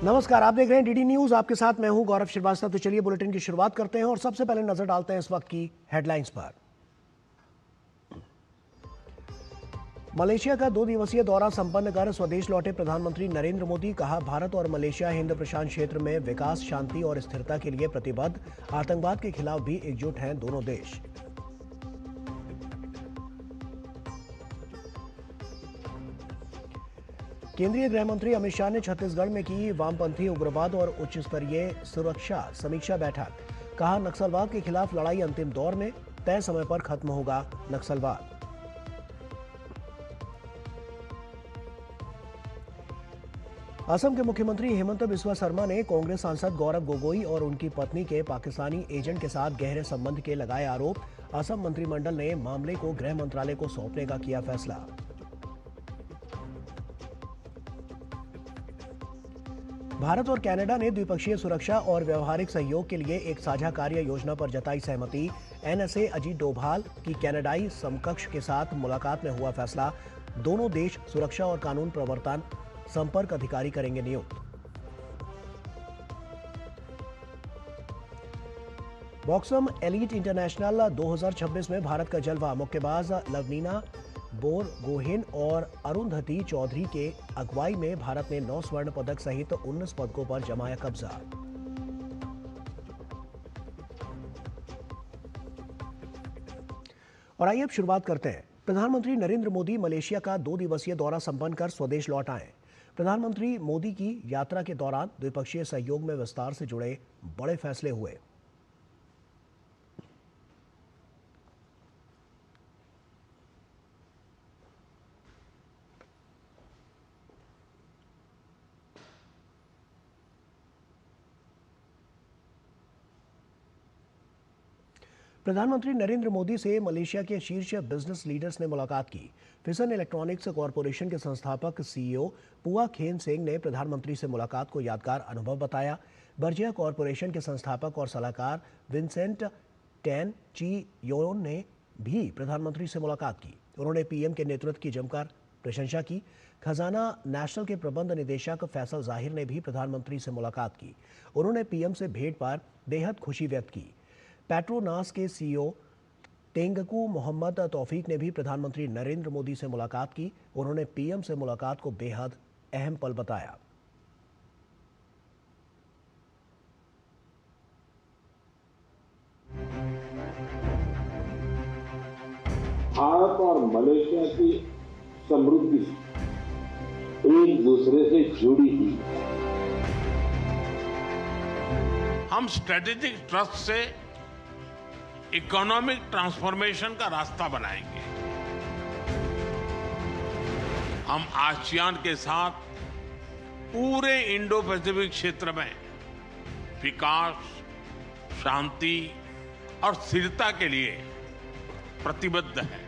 नमस्कार, आप देख रहे हैं डीडी न्यूज। आपके साथ मैं हूं गौरव श्रीवास्तव। तो चलिए बुलेटिन की शुरुआत करते हैं और सबसे पहले नजर डालते हैं इस वक्त की हेडलाइंस पर। मलेशिया का 2 दिवसीय दौरा संपन्न कर स्वदेश लौटे प्रधानमंत्री नरेंद्र मोदी। कहा, भारत और मलेशिया हिंद प्रशांत क्षेत्र में विकास, शांति और स्थिरता के लिए प्रतिबद्ध। आतंकवाद के खिलाफ भी एकजुट हैं दोनों देश। केंद्रीय गृह मंत्री अमित शाह ने छत्तीसगढ़ में की वामपंथी उग्रवाद और उच्च स्तरीय सुरक्षा समीक्षा बैठक। कहा, नक्सलवाद के खिलाफ लड़ाई अंतिम दौर में, तय समय पर खत्म होगा नक्सलवाद। असम के मुख्यमंत्री हेमंत बिस्वा शर्मा ने कांग्रेस सांसद गौरव गोगोई और उनकी पत्नी के पाकिस्तानी एजेंट के साथ गहरे संबंध के लगाए आरोप। असम मंत्रिमंडल ने मामले को गृह मंत्रालय को सौंपने का किया फैसला। भारत और कनाडा ने द्विपक्षीय सुरक्षा और व्यवहारिक सहयोग के लिए एक साझा कार्य योजना पर जताई सहमति। एनएसए अजीत डोभाल की कनाडाई समकक्ष के साथ मुलाकात में हुआ फैसला। दोनों देश सुरक्षा और कानून प्रवर्तन संपर्क अधिकारी करेंगे नियुक्त। बॉक्सम एलीट इंटरनेशनल 2026 में भारत का जलवा। मुक्केबाज लवलीना बोरगोहेन और अरुंधति चौधरी के अगुवाई में भारत ने 9 स्वर्ण पदक सहित 19 पदकों पर जमाया कब्जा। और आइए अब शुरुआत करते हैं। प्रधानमंत्री नरेंद्र मोदी मलेशिया का 2 दिवसीय दौरा संपन्न कर स्वदेश लौट आए। प्रधानमंत्री मोदी की यात्रा के दौरान द्विपक्षीय सहयोग में विस्तार से जुड़े बड़े फैसले हुए। प्रधानमंत्री नरेंद्र मोदी से मलेशिया के शीर्ष बिजनेस लीडर्स ने मुलाकात की। फिसन इलेक्ट्रॉनिक्स कॉरपोरेशन के संस्थापक सीईओ पुआ खेन सेंग ने प्रधानमंत्री से मुलाकात को यादगार अनुभव बताया। बर्जिया कॉरपोरेशन के संस्थापक और सलाहकार विंसेंट टैन ची योन ने भी प्रधानमंत्री से मुलाकात की। उन्होंने पीएम के नेतृत्व की जमकर प्रशंसा की। खजाना नेशनल के प्रबंध निदेशक फैसल जाहिर ने भी प्रधानमंत्री से मुलाकात की। उन्होंने पीएम से भेंट पर बेहद खुशी व्यक्त की। पेट्रोनास के सीईओ तेंगकू मोहम्मद तौफीक ने भी प्रधानमंत्री नरेंद्र मोदी से मुलाकात की। उन्होंने पीएम से मुलाकात को बेहद अहम पल बताया। भारत और मलेशिया की समृद्धि एक दूसरे से जुड़ी हुई। हम स्ट्रेटेजिक ट्रस्ट से इकोनॉमिक ट्रांसफॉर्मेशन का रास्ता बनाएंगे। हम आसियान के साथ पूरे इंडो पैसिफिक क्षेत्र में विकास, शांति और स्थिरता के लिए प्रतिबद्ध हैं।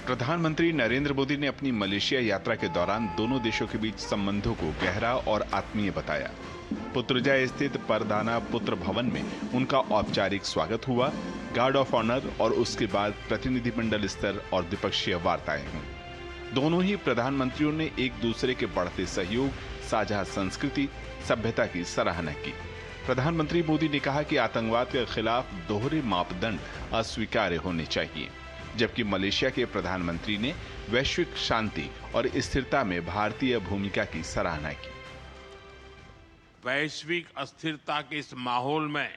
प्रधानमंत्री नरेंद्र मोदी ने अपनी मलेशिया यात्रा के दौरान दोनों देशों के बीच संबंधों को गहरा और आत्मीय बताया। पुत्रजा स्थित परदाना पुत्र भवन में उनका औपचारिक स्वागत हुआ। गार्ड ऑफ ऑनर और उसके बाद प्रतिनिधिमंडल स्तर और द्विपक्षीय वार्ताएं हुई। दोनों ही प्रधानमंत्रियों ने एक दूसरे के बढ़ते सहयोग, साझा संस्कृति, सभ्यता की सराहना की। प्रधानमंत्री मोदी ने कहा कि आतंकवाद के खिलाफ दोहरे मापदंड अस्वीकार्य होने चाहिए, जबकि मलेशिया के प्रधानमंत्री ने वैश्विक शांति और स्थिरता में भारतीय भूमिका की सराहना की। वैश्विक अस्थिरता के इस माहौल में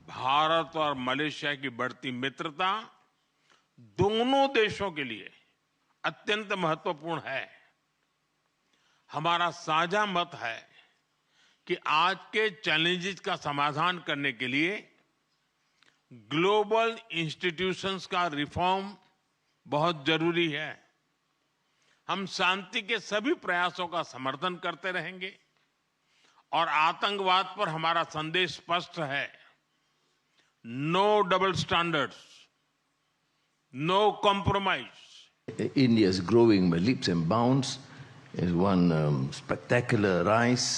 भारत और मलेशिया की बढ़ती मित्रता दोनों देशों के लिए अत्यंत महत्वपूर्ण है। हमारा साझा मत है कि आज के चैलेंजेस का समाधान करने के लिए ग्लोबल इंस्टीट्यूशंस का रिफॉर्म बहुत जरूरी है। हम शांति के सभी प्रयासों का समर्थन करते रहेंगे और आतंकवाद पर हमारा संदेश स्पष्ट है। No double standards, no compromise. India is growing by leaps and bounds. It won spectacular rise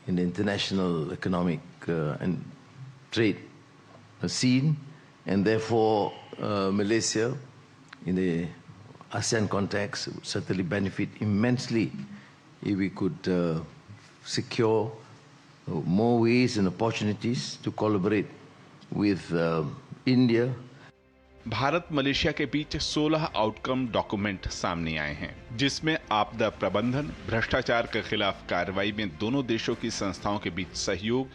in the international economic and trade scene, and therefore Malaysia, in the ASEAN contacts. It would certainly benefit immensely if we could secure more ways and opportunities to collaborate with India. Bharat Malaysia के बीच 16 outcome document सामने आए हैं, जिसमें आपदा प्रबंधन, भ्रष्टाचार के खिलाफ कार्रवाई में दोनों देशों की संस्थाओं के बीच सहयोग,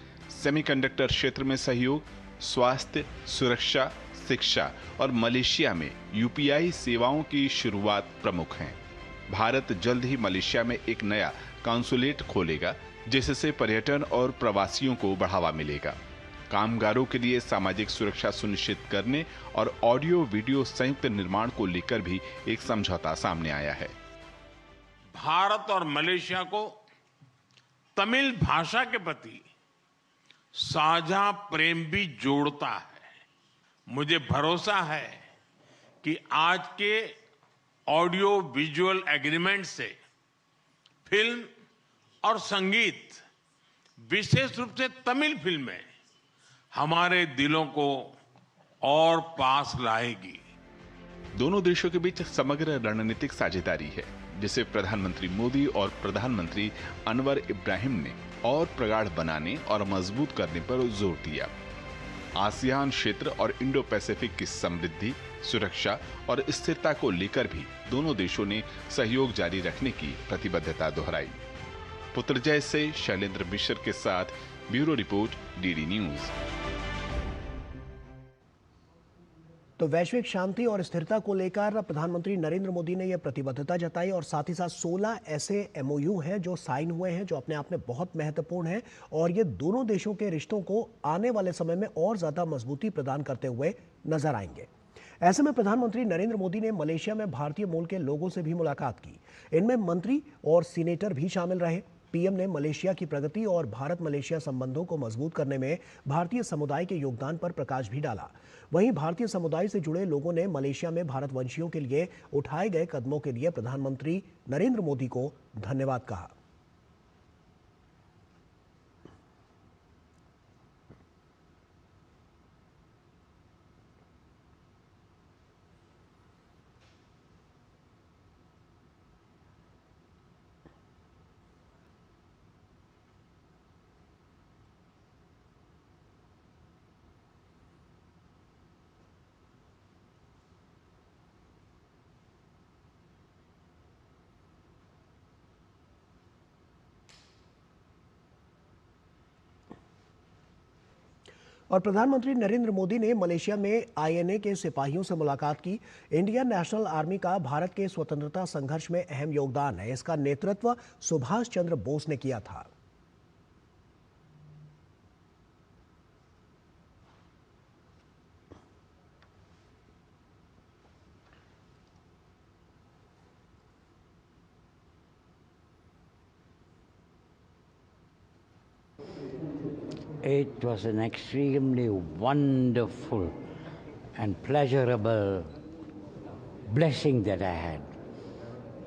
सेमीकंडक्टर क्षेत्र में सहयोग, स्वास्थ्य, सुरक्षा, शिक्षा और मलेशिया में यूपीआई सेवाओं की शुरुआत प्रमुख हैं। भारत जल्द ही मलेशिया में एक नया कॉन्सुलेट खोलेगा, जिससे पर्यटन और प्रवासियों को बढ़ावा मिलेगा। कामगारों के लिए सामाजिक सुरक्षा सुनिश्चित करने और ऑडियो वीडियो संयुक्त निर्माण को लेकर भी एक समझौता सामने आया है। भारत और मलेशिया को तमिल भाषा के प्रति साझा प्रेम भी जोड़ता है। मुझे भरोसा है कि आज के ऑडियो विजुअल एग्रीमेंट से फिल्म और संगीत, विशेष रूप से तमिल फिल्में हमारे दिलों को और पास लाएगी। दोनों देशों के बीच समग्र रणनीतिक साझेदारी है, जिसे प्रधानमंत्री मोदी और प्रधानमंत्री अनवर इब्राहिम ने और प्रगाढ़ बनाने और मजबूत करने पर जोर दिया। आसियान क्षेत्र और इंडो पैसिफिक की समृद्धि, सुरक्षा और स्थिरता को लेकर भी दोनों देशों ने सहयोग जारी रखने की प्रतिबद्धता दोहराई। पुत्रजय से शैलेंद्र मिश्र के साथ ब्यूरो रिपोर्ट, डीडी न्यूज। तो वैश्विक शांति और स्थिरता को लेकर प्रधानमंत्री नरेंद्र मोदी ने यह प्रतिबद्धता जताई और साथ ही साथ 16 ऐसे एमओयू हैं जो साइन हुए हैं, जो अपने आप में बहुत महत्वपूर्ण हैं और ये दोनों देशों के रिश्तों को आने वाले समय में और ज्यादा मजबूती प्रदान करते हुए नजर आएंगे। ऐसे में प्रधानमंत्री नरेंद्र मोदी ने मलेशिया में भारतीय मूल के लोगों से भी मुलाकात की। इनमें मंत्री और सीनेटर भी शामिल रहे। पीएम ने मलेशिया की प्रगति और भारत मलेशिया संबंधों को मजबूत करने में भारतीय समुदाय के योगदान पर प्रकाश भी डाला। वहीं भारतीय समुदाय से जुड़े लोगों ने मलेशिया में भारतवंशियों के लिए उठाए गए कदमों के लिए प्रधानमंत्री नरेंद्र मोदी को धन्यवाद कहा। और प्रधानमंत्री नरेंद्र मोदी ने मलेशिया में आईएनए के सिपाहियों से मुलाकात की। इंडियन नेशनल आर्मी का भारत के स्वतंत्रता संघर्ष में अहम योगदान है। इसका नेतृत्व सुभाष चंद्र बोस ने किया था। It was an extremely wonderful and pleasurable blessing that I had.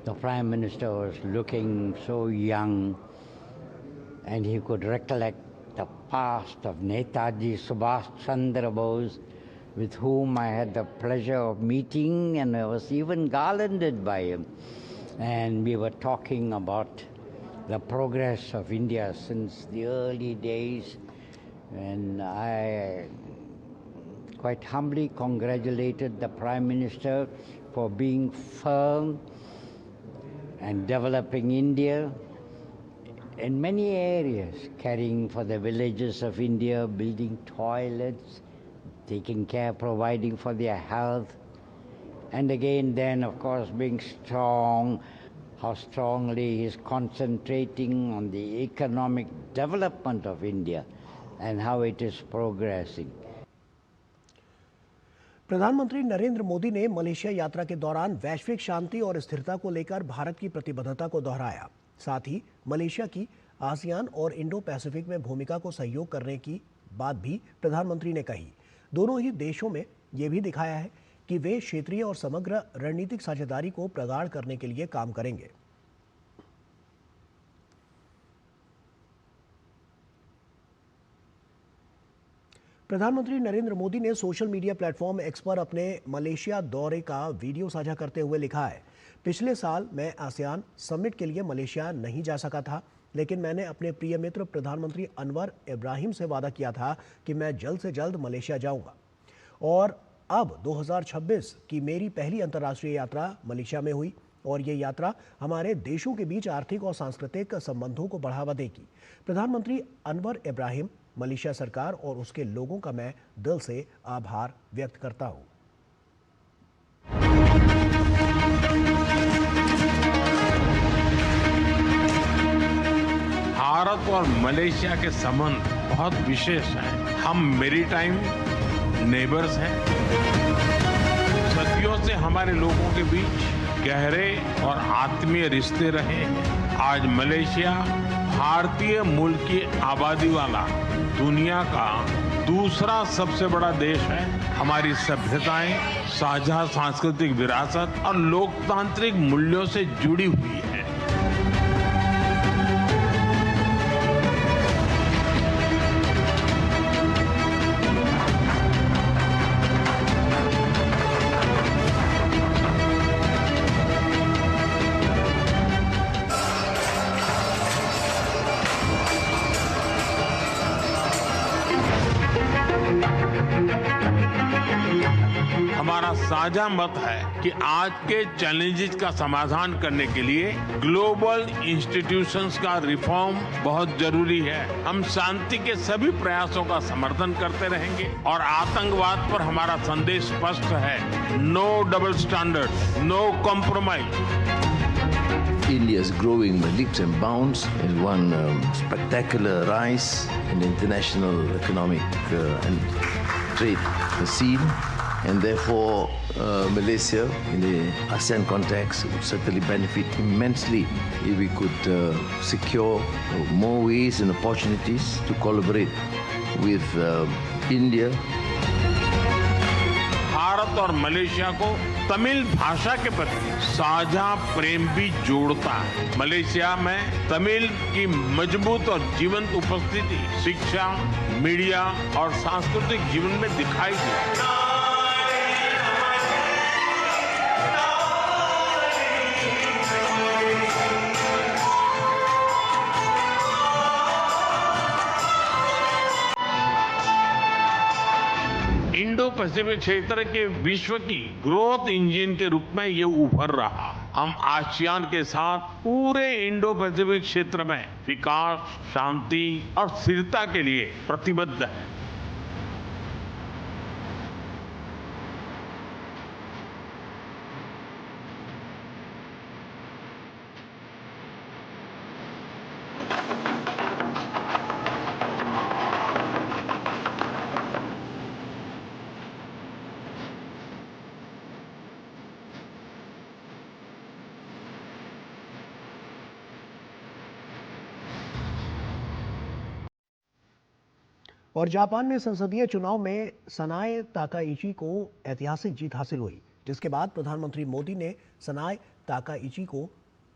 The Prime Minister was looking so young, and he could recollect the past of Netaji Subhash Chandra Bose, with whom I had the pleasure of meeting, and I was even garlanded by him. And we were talking about the progress of India since the early days. And I quite humbly congratulated the Prime Minister for being firm and developing India in many areas, caring for the villages of India, building toilets, taking care, providing for their health, and again then of course being strong, how strongly he is concentrating on the economic development of India and how it is progressing. प्रधानमंत्री नरेंद्र मोदी ने Malaysia यात्रा के दौरान वैश्विक शांति और स्थिरता को लेकर भारत की प्रतिबद्धता को दोहराया। साथ ही मलेशिया की आसियान और इंडो पैसिफिक में भूमिका को सहयोग करने की बात भी प्रधानमंत्री ने कही। दोनों ही देशों में यह भी दिखाया है कि वे क्षेत्रीय और समग्र रणनीतिक साझेदारी को प्रगाढ़ करने के लिए काम करेंगे। प्रधानमंत्री नरेंद्र मोदी ने सोशल मीडिया प्लेटफॉर्म एक्स पर अपने मलेशिया दौरे का वीडियो साझा करते हुए लिखा है, पिछले साल मैं आसियान समिट के लिए मलेशिया नहीं जा सका था, लेकिन मैंने अपने प्रिय मित्र प्रधानमंत्री अनवर इब्राहिम से वादा किया था कि मैं जल्द से जल्द मलेशिया जाऊंगा। और अब 2026 की मेरी पहली अंतर्राष्ट्रीय यात्रा मलेशिया में हुई और ये यात्रा हमारे देशों के बीच आर्थिक और सांस्कृतिक संबंधों को बढ़ावा देगी। प्रधानमंत्री अनवर इब्राहिम, मलेशिया सरकार और उसके लोगों का मैं दिल से आभार व्यक्त करता हूं। भारत और मलेशिया के संबंध बहुत विशेष हैं। हम मैरीटाइम नेबर्स हैं। सदियों से हमारे लोगों के बीच गहरे और आत्मीय रिश्ते रहे हैं। आज मलेशिया भारतीय मूल की आबादी वाला दुनिया का दूसरा सबसे बड़ा देश है। हमारी सभ्यताएं साझा सांस्कृतिक विरासत और लोकतांत्रिक मूल्यों से जुड़ी हुई है। हमारा साझा मत है कि आज के चैलेंजेस का समाधान करने के लिए ग्लोबल इंस्टीट्यूशंस का रिफॉर्म बहुत जरूरी है। हम शांति के सभी प्रयासों का समर्थन करते रहेंगे और आतंकवाद पर हमारा संदेश स्पष्ट है, no double standard, no compromise. India is growing by leaps and bounds in one spectacular rise in the international economic and trade scene. And therefore, Malaysia, in the ASEAN context, would certainly benefit immensely if we could secure more ways and opportunities to collaborate with India. Bharat और Malaysia को तमिल भाषा के प्रति साझा प्रेम भी जोड़ता है। Malaysia में तमिल की मजबूत और जीवंत उपस्थिति शिक्षा, मीडिया और सांस्कृतिक जीवन में दिखाई देती है। इंडो पैसिफिक क्षेत्र के विश्व की ग्रोथ इंजन के रूप में ये उभर रहा। हम आसियान के साथ पूरे इंडो पैसिफिक क्षेत्र में विकास, शांति और स्थिरता के लिए प्रतिबद्ध है। और जापान में संसदीय चुनाव में सनाए ताकाइची को ऐतिहासिक जीत हासिल हुई, जिसके बाद प्रधानमंत्री मोदी ने सनाए ताकाइची को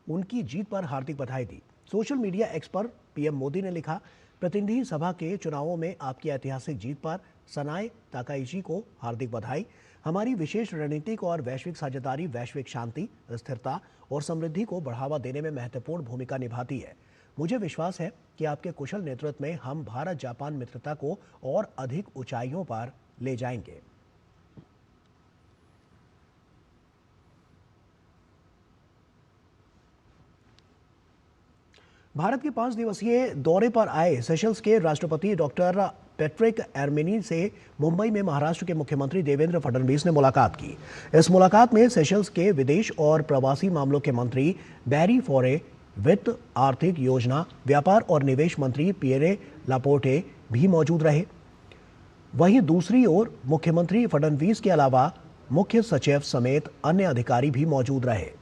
उनकी जीत पर हार्दिक बधाई दी। सोशल मीडिया एक्स पर पीएम मोदी ने लिखा, प्रतिनिधि सभा के चुनावों में आपकी ऐतिहासिक जीत पर सनाए ताकाइची को हार्दिक बधाई। हमारी विशेष रणनीतिक और वैश्विक साझेदारी वैश्विक शांति, स्थिरता और समृद्धि को बढ़ावा देने में महत्वपूर्ण भूमिका निभाती है। मुझे विश्वास है कि आपके कुशल नेतृत्व में हम भारत जापान मित्रता को और अधिक ऊंचाइयों पर ले जाएंगे। भारत के 5 दिवसीय दौरे पर आए सेशल्स के राष्ट्रपति डॉक्टर पैट्रिक एरमिनी से मुंबई में महाराष्ट्र के मुख्यमंत्री देवेंद्र फडणवीस ने मुलाकात की। इस मुलाकात में सेशल्स के विदेश और प्रवासी मामलों के मंत्री बैरी फोरे, वित्त, आर्थिक योजना, व्यापार और निवेश मंत्री पियरे लापोर्टे भी मौजूद रहे। वहीं दूसरी ओर मुख्यमंत्री फडणवीस के अलावा मुख्य सचिव समेत अन्य अधिकारी भी मौजूद रहे।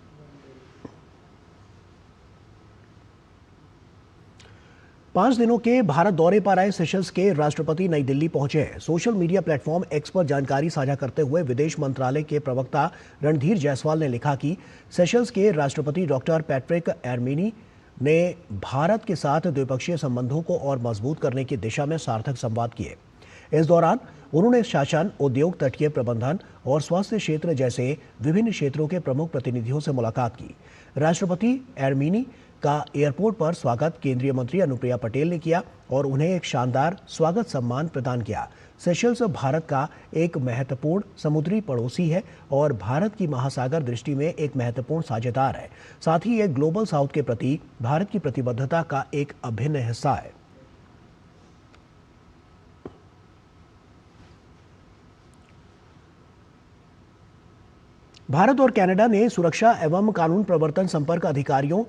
पांच दिनों के भारत दौरे पर आए सेशल्स के राष्ट्रपति नई दिल्ली पहुंचे हैं। सोशल मीडिया प्लेटफॉर्म एक्स पर जानकारी साझा करते हुए विदेश मंत्रालय के प्रवक्ता रणधीर जायसवाल ने लिखा कि सेशल्स के राष्ट्रपति डॉक्टर पैट्रिक एरमिनी ने भारत के साथ द्विपक्षीय संबंधों को और मजबूत करने की दिशा में सार्थक संवाद किए। इस दौरान उन्होंने शासन, उद्योग, तटीय प्रबंधन और स्वास्थ्य क्षेत्र जैसे विभिन्न क्षेत्रों के प्रमुख प्रतिनिधियों से मुलाकात की। राष्ट्रपति एर्मीनी का एयरपोर्ट पर स्वागत केंद्रीय मंत्री अनुप्रिया पटेल ने किया और उन्हें एक शानदार स्वागत सम्मान प्रदान किया। सेशल्स भारत का एक महत्वपूर्ण समुद्री पड़ोसी है और भारत की महासागर दृष्टि में एक महत्वपूर्ण साझेदार है। साथ ही ये ग्लोबल साउथ के प्रति भारत की प्रतिबद्धता का एक अभिन्न हिस्सा है। भारत और कनाडा ने सुरक्षा एवं कानून प्रवर्तन संपर्क अधिकारियों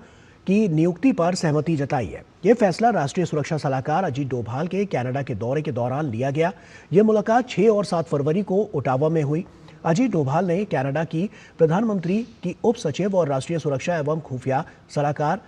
की नियुक्ति पर सहमति जताई है। यह फैसला राष्ट्रीय सुरक्षा सलाहकार अजीत डोभाल के कनाडा के दौरे के दौरान लिया गया। यह मुलाकात 6 और 7 फरवरी को ओटावा में हुई। अजीत डोभाल ने कनाडा की प्रधानमंत्री की उप सचिव और राष्ट्रीय सुरक्षा एवं खुफिया सलाहकार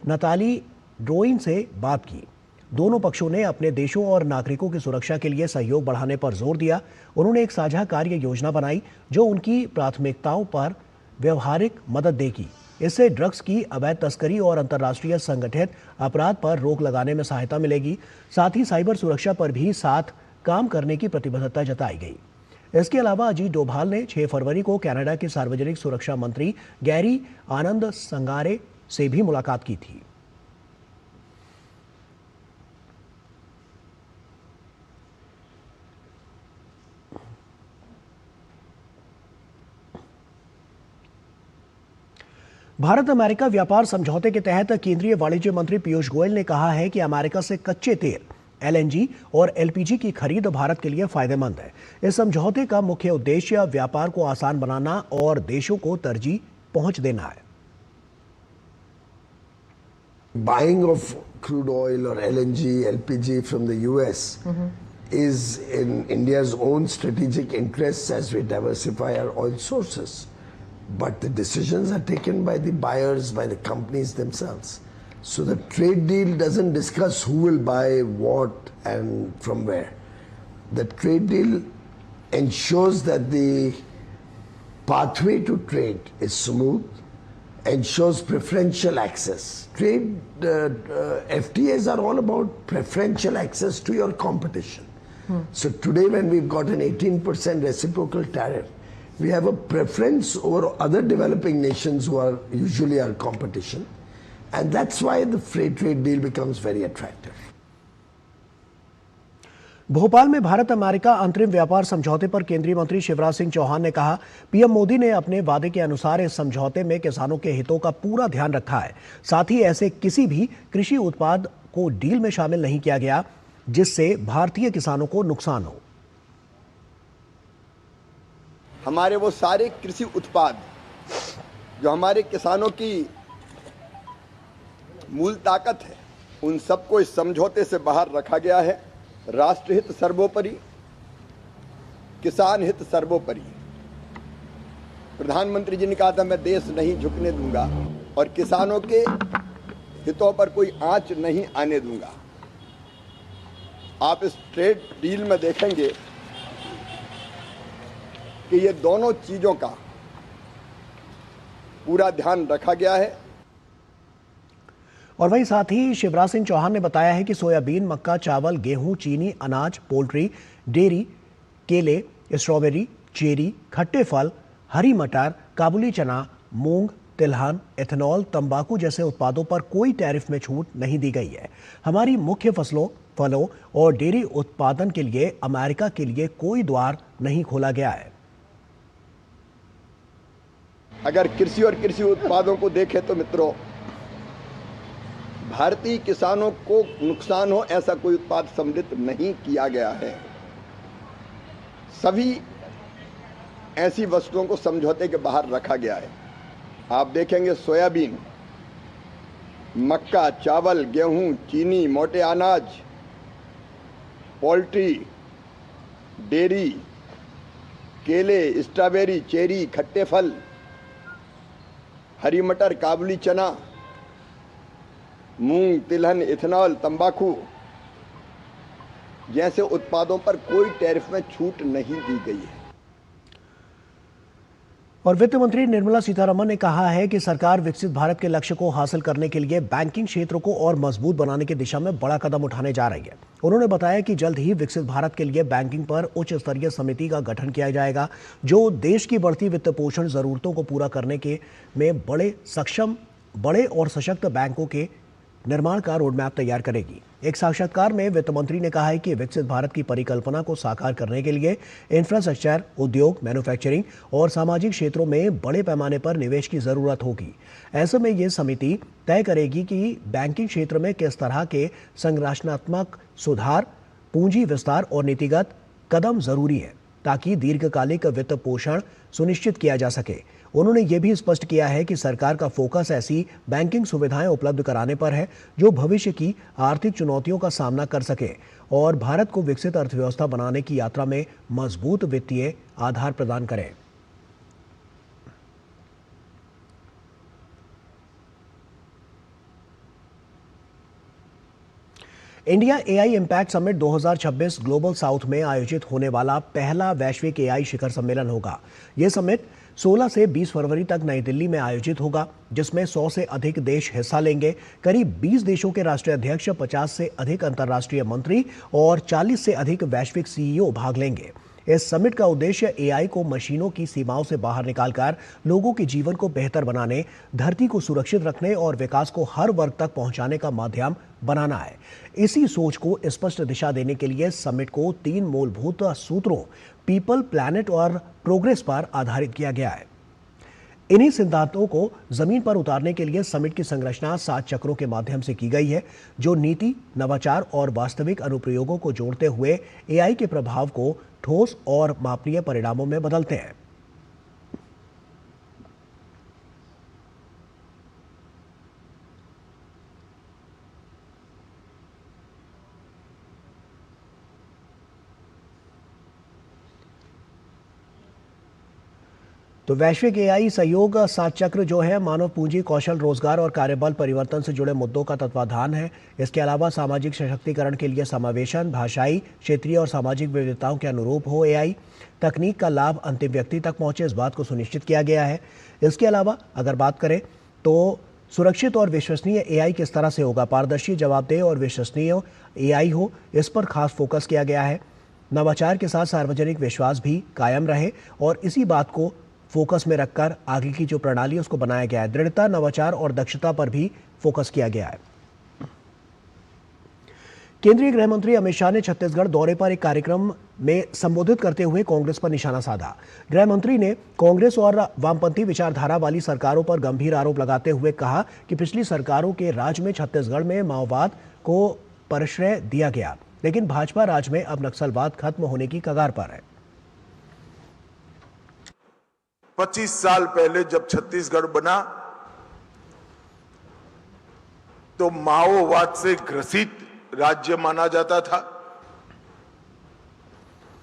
नताली ड्रोइन से बात की। दोनों पक्षों ने अपने देशों और नागरिकों की सुरक्षा के लिए सहयोग बढ़ाने पर जोर दिया। उन्होंने एक साझा कार्य योजना बनाई जो उनकी प्राथमिकताओं पर व्यवहारिक मदद देगी। इससे ड्रग्स की अवैध तस्करी और अंतर्राष्ट्रीय संगठित अपराध पर रोक लगाने में सहायता मिलेगी। साथ ही साइबर सुरक्षा पर भी साथ काम करने की प्रतिबद्धता जताई गई। इसके अलावा अजीत डोभाल ने 6 फरवरी को कनाडा के सार्वजनिक सुरक्षा मंत्री गैरी आनंद संगारे से भी मुलाकात की थी। भारत अमेरिका व्यापार समझौते के तहत केंद्रीय वाणिज्य मंत्री पीयूष गोयल ने कहा है कि अमेरिका से कच्चे तेल, एलएनजी और एलपीजी की खरीद भारत के लिए फायदेमंद है। इस समझौते का मुख्य उद्देश्य व्यापार को आसान बनाना और देशों को तरजीह पहुंच देना है। Buying of crude oil or LNG, LPG from the US is in India's own strategic interests as we diversify our oil sources. But the decisions are taken by the buyers, by the companies themselves. So the trade deal doesn't discuss who will buy what and from where. The trade deal ensures that the pathway to trade is smooth, ensures preferential access. Trade FTAs are all about preferential access to your competition. So today when we've got an 18% reciprocal tariff, we have a preference over other developing nations who are usually our competition, and that's why the free trade deal becomes very attractive. Bhopal में Bharat America अंतरिम व्यापार समझौते पर केंद्रीय मंत्री शिवराज सिंह चौहान ने कहा, PM Modi ने अपने वादे के अनुसार इस समझौते में किसानों के हितों का पूरा ध्यान रखा है। साथ ही ऐसे किसी भी कृषि उत्पाद को डील में शामिल नहीं किया गया जिससे भारतीय किसानों को नुकसान हो। हमारे वो सारे कृषि उत्पाद जो हमारे किसानों की मूल ताकत है, उन सबको इस समझौते से बाहर रखा गया है। राष्ट्रहित सर्वोपरि, किसान हित सर्वोपरि। प्रधानमंत्री जी ने कहा था मैं देश नहीं झुकने दूंगा और किसानों के हितों पर कोई आंच नहीं आने दूंगा। आप इस ट्रेड डील में देखेंगे कि ये दोनों चीजों का पूरा ध्यान रखा गया है। और वहीं साथ ही शिवराज सिंह चौहान ने बताया है कि सोयाबीन, मक्का, चावल, गेहूं, चीनी, अनाज, पोल्ट्री, डेयरी, केले, स्ट्रॉबेरी, चेरी, खट्टे फल, हरी मटर, काबुली चना, मूंग, तिलहन, एथेनॉल, तंबाकू जैसे उत्पादों पर कोई टैरिफ में छूट नहीं दी गई है। हमारी मुख्य फसलों, फलों और डेयरी उत्पादन के लिए अमेरिका के लिए कोई द्वार नहीं खोला गया है। अगर कृषि और कृषि उत्पादों को देखें तो मित्रों, भारतीय किसानों को नुकसान हो ऐसा कोई उत्पाद सम्मिलित नहीं किया गया है। सभी ऐसी वस्तुओं को समझौते के बाहर रखा गया है। आप देखेंगे सोयाबीन, मक्का, चावल, गेहूं, चीनी, मोटे अनाज, पोल्ट्री, डेयरी, केले, स्ट्रॉबेरी, चेरी, खट्टे फल, हरी मटर, काबुली चना, मूंग, तिलहन, इथेनॉल, तंबाकू जैसे उत्पादों पर कोई टैरिफ में छूट नहीं दी गई है। और वित्त मंत्री निर्मला सीतारमण ने कहा है कि सरकार विकसित भारत के लक्ष्य को हासिल करने के लिए बैंकिंग क्षेत्र को और मजबूत बनाने की दिशा में बड़ा कदम उठाने जा रही है। उन्होंने बताया कि जल्द ही विकसित भारत के लिए बैंकिंग पर उच्च स्तरीय समिति का गठन किया जाएगा, जो देश की बढ़ती वित्त पोषण जरूरतों को पूरा करने के में बड़े और सशक्त बैंकों के निर्माण का रोडमैप तैयार करेगी। एक साक्षात्कार में वित्त मंत्री ने कहा है कि विकसित भारत की परिकल्पना को साकार करने के लिए इंफ्रास्ट्रक्चर, उद्योग, मैन्युफैक्चरिंग और सामाजिक क्षेत्रों में बड़े पैमाने पर निवेश की जरूरत होगी। ऐसे में ये समिति तय करेगी कि बैंकिंग क्षेत्र में किस तरह के संरचनात्मक सुधार, पूंजी विस्तार और नीतिगत कदम जरूरी है ताकि दीर्घकालिक वित्त पोषण सुनिश्चित किया जा सके। उन्होंने ये भी स्पष्ट किया है कि सरकार का फोकस ऐसी बैंकिंग सुविधाएं उपलब्ध कराने पर है जो भविष्य की आर्थिक चुनौतियों का सामना कर सके और भारत को विकसित अर्थव्यवस्था बनाने की यात्रा में मजबूत वित्तीय आधार प्रदान करें। India AI impact summit 2026 global south में आयोजित होने वाला पहला वैश्विक एआई शिखर सम्मेलन होगा। यह समिट 16 से 20 फरवरी तक नई दिल्ली में आयोजित होगा, जिसमें 100 से अधिक देश हिस्सा लेंगे। करीब 20 देशों के राष्ट्रीय अध्यक्ष, 50 से अधिक अंतर्राष्ट्रीय मंत्री और 40 से अधिक वैश्विक सीईओ भाग लेंगे। इस समिट का उद्देश्य एआई को मशीनों की सीमाओं से बाहर निकालकर लोगों के जीवन को बेहतर बनाने, धरती को सुरक्षित रखने और विकास को हर वर्ग तक पहुंचाने का माध्यम बनाना है। इसी सोच को स्पष्ट दिशा देने के लिए समिट को 3 मूलभूत सूत्रों पीपल, प्लैनेट और प्रोग्रेस पर आधारित किया गया है। इन्हीं सिद्धांतों को जमीन पर उतारने के लिए समिट की संरचना 7 चक्रों के माध्यम से की गई है, जो नीति, नवाचार और वास्तविक अनुप्रयोगों को जोड़ते हुए एआई के प्रभाव को ठोस और मापनीय परिणामों में बदलते हैं। तो वैश्विक एआई सहयोग 7 चक्र जो है मानव पूंजी, कौशल, रोजगार और कार्यबल परिवर्तन से जुड़े मुद्दों का तत्वाधान है। इसके अलावा सामाजिक सशक्तिकरण के लिए समावेशन, भाषाई, क्षेत्रीय और सामाजिक विविधताओं के अनुरूप हो एआई, तकनीक का लाभ अंतिम व्यक्ति तक पहुंचे, इस बात को सुनिश्चित किया गया है। इसके अलावा अगर बात करें तो सुरक्षित और विश्वसनीय एआई किस तरह से होगा, पारदर्शी, जवाबदेह और विश्वसनीय एआई हो, इस पर खास फोकस किया गया है। नवाचार के साथ सार्वजनिक विश्वास भी कायम रहे और इसी बात को फोकस में रखकर आगे की जो प्रणाली उसको बनाया गया है। दृढ़ता, नवाचार और दक्षता पर भी फोकस किया गया है। केंद्रीय गृह मंत्री अमित शाह ने छत्तीसगढ़ दौरे पर एक कार्यक्रम में संबोधित करते हुए कांग्रेस पर निशाना साधा। गृह मंत्री ने कांग्रेस और वामपंथी विचारधारा वाली सरकारों पर गंभीर आरोप लगाते हुए कहा कि पिछली सरकारों के राज में छत्तीसगढ़ में माओवाद को प्रश्रय दिया गया, लेकिन भाजपा राज में अब नक्सलवाद खत्म होने की कगार पर है। 25 साल पहले जब छत्तीसगढ़ बना तो माओवाद से ग्रसित राज्य माना जाता था।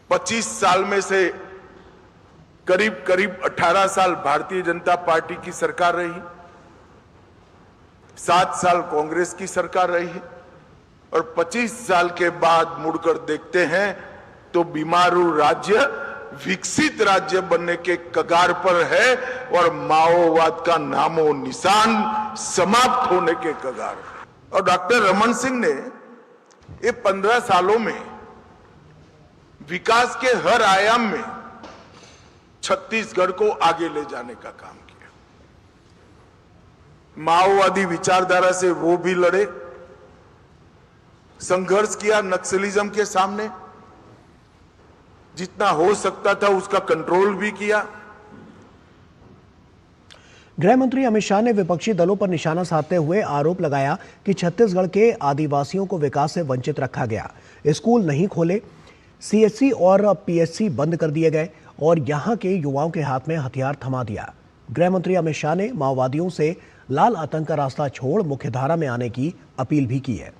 25 साल में से करीब 18 साल भारतीय जनता पार्टी की सरकार रही, 7 साल कांग्रेस की सरकार रही और 25 साल के बाद मुड़कर देखते हैं तो बीमारू राज्य विकसित राज्य बनने के कगार पर है और माओवाद का नामो निशान समाप्त होने के कगार पर। और डॉक्टर रमन सिंह ने ये 15 सालों में विकास के हर आयाम में छत्तीसगढ़ को आगे ले जाने का काम किया। माओवादी विचारधारा से वो भी लड़े, संघर्ष किया नक्सलिज्म के सामने, जितना हो सकता था उसका कंट्रोल भी किया। गृह मंत्री अमित शाह ने विपक्षी दलों पर निशाना साधते हुए आरोप लगाया कि छत्तीसगढ़ के आदिवासियों को विकास से वंचित रखा गया, स्कूल नहीं खोले, सीएससी और पीएचसी बंद कर दिए गए और यहां के युवाओं के हाथ में हथियार थमा दिया। गृह मंत्री अमित शाह ने माओवादियों से लाल आतंक का रास्ता छोड़ मुख्यधारा में आने की अपील भी की है।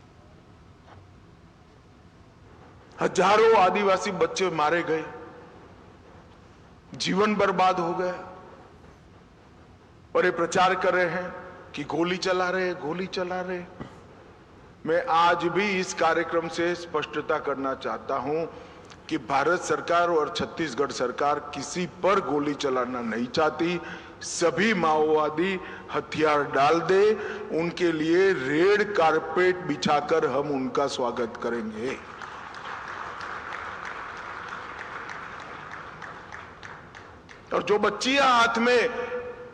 हजारों आदिवासी बच्चे मारे गए, जीवन बर्बाद हो गया और ये प्रचार कर रहे हैं कि गोली चला रहे, गोली चला रहे। मैं आज भी इस कार्यक्रम से स्पष्टता करना चाहता हूं, कि भारत सरकार और छत्तीसगढ़ सरकार किसी पर गोली चलाना नहीं चाहती। सभी माओवादी हथियार डाल दे, उनके लिए रेड कारपेट बिछाकर हम उनका स्वागत करेंगे। और जो बच्चियां हाथ में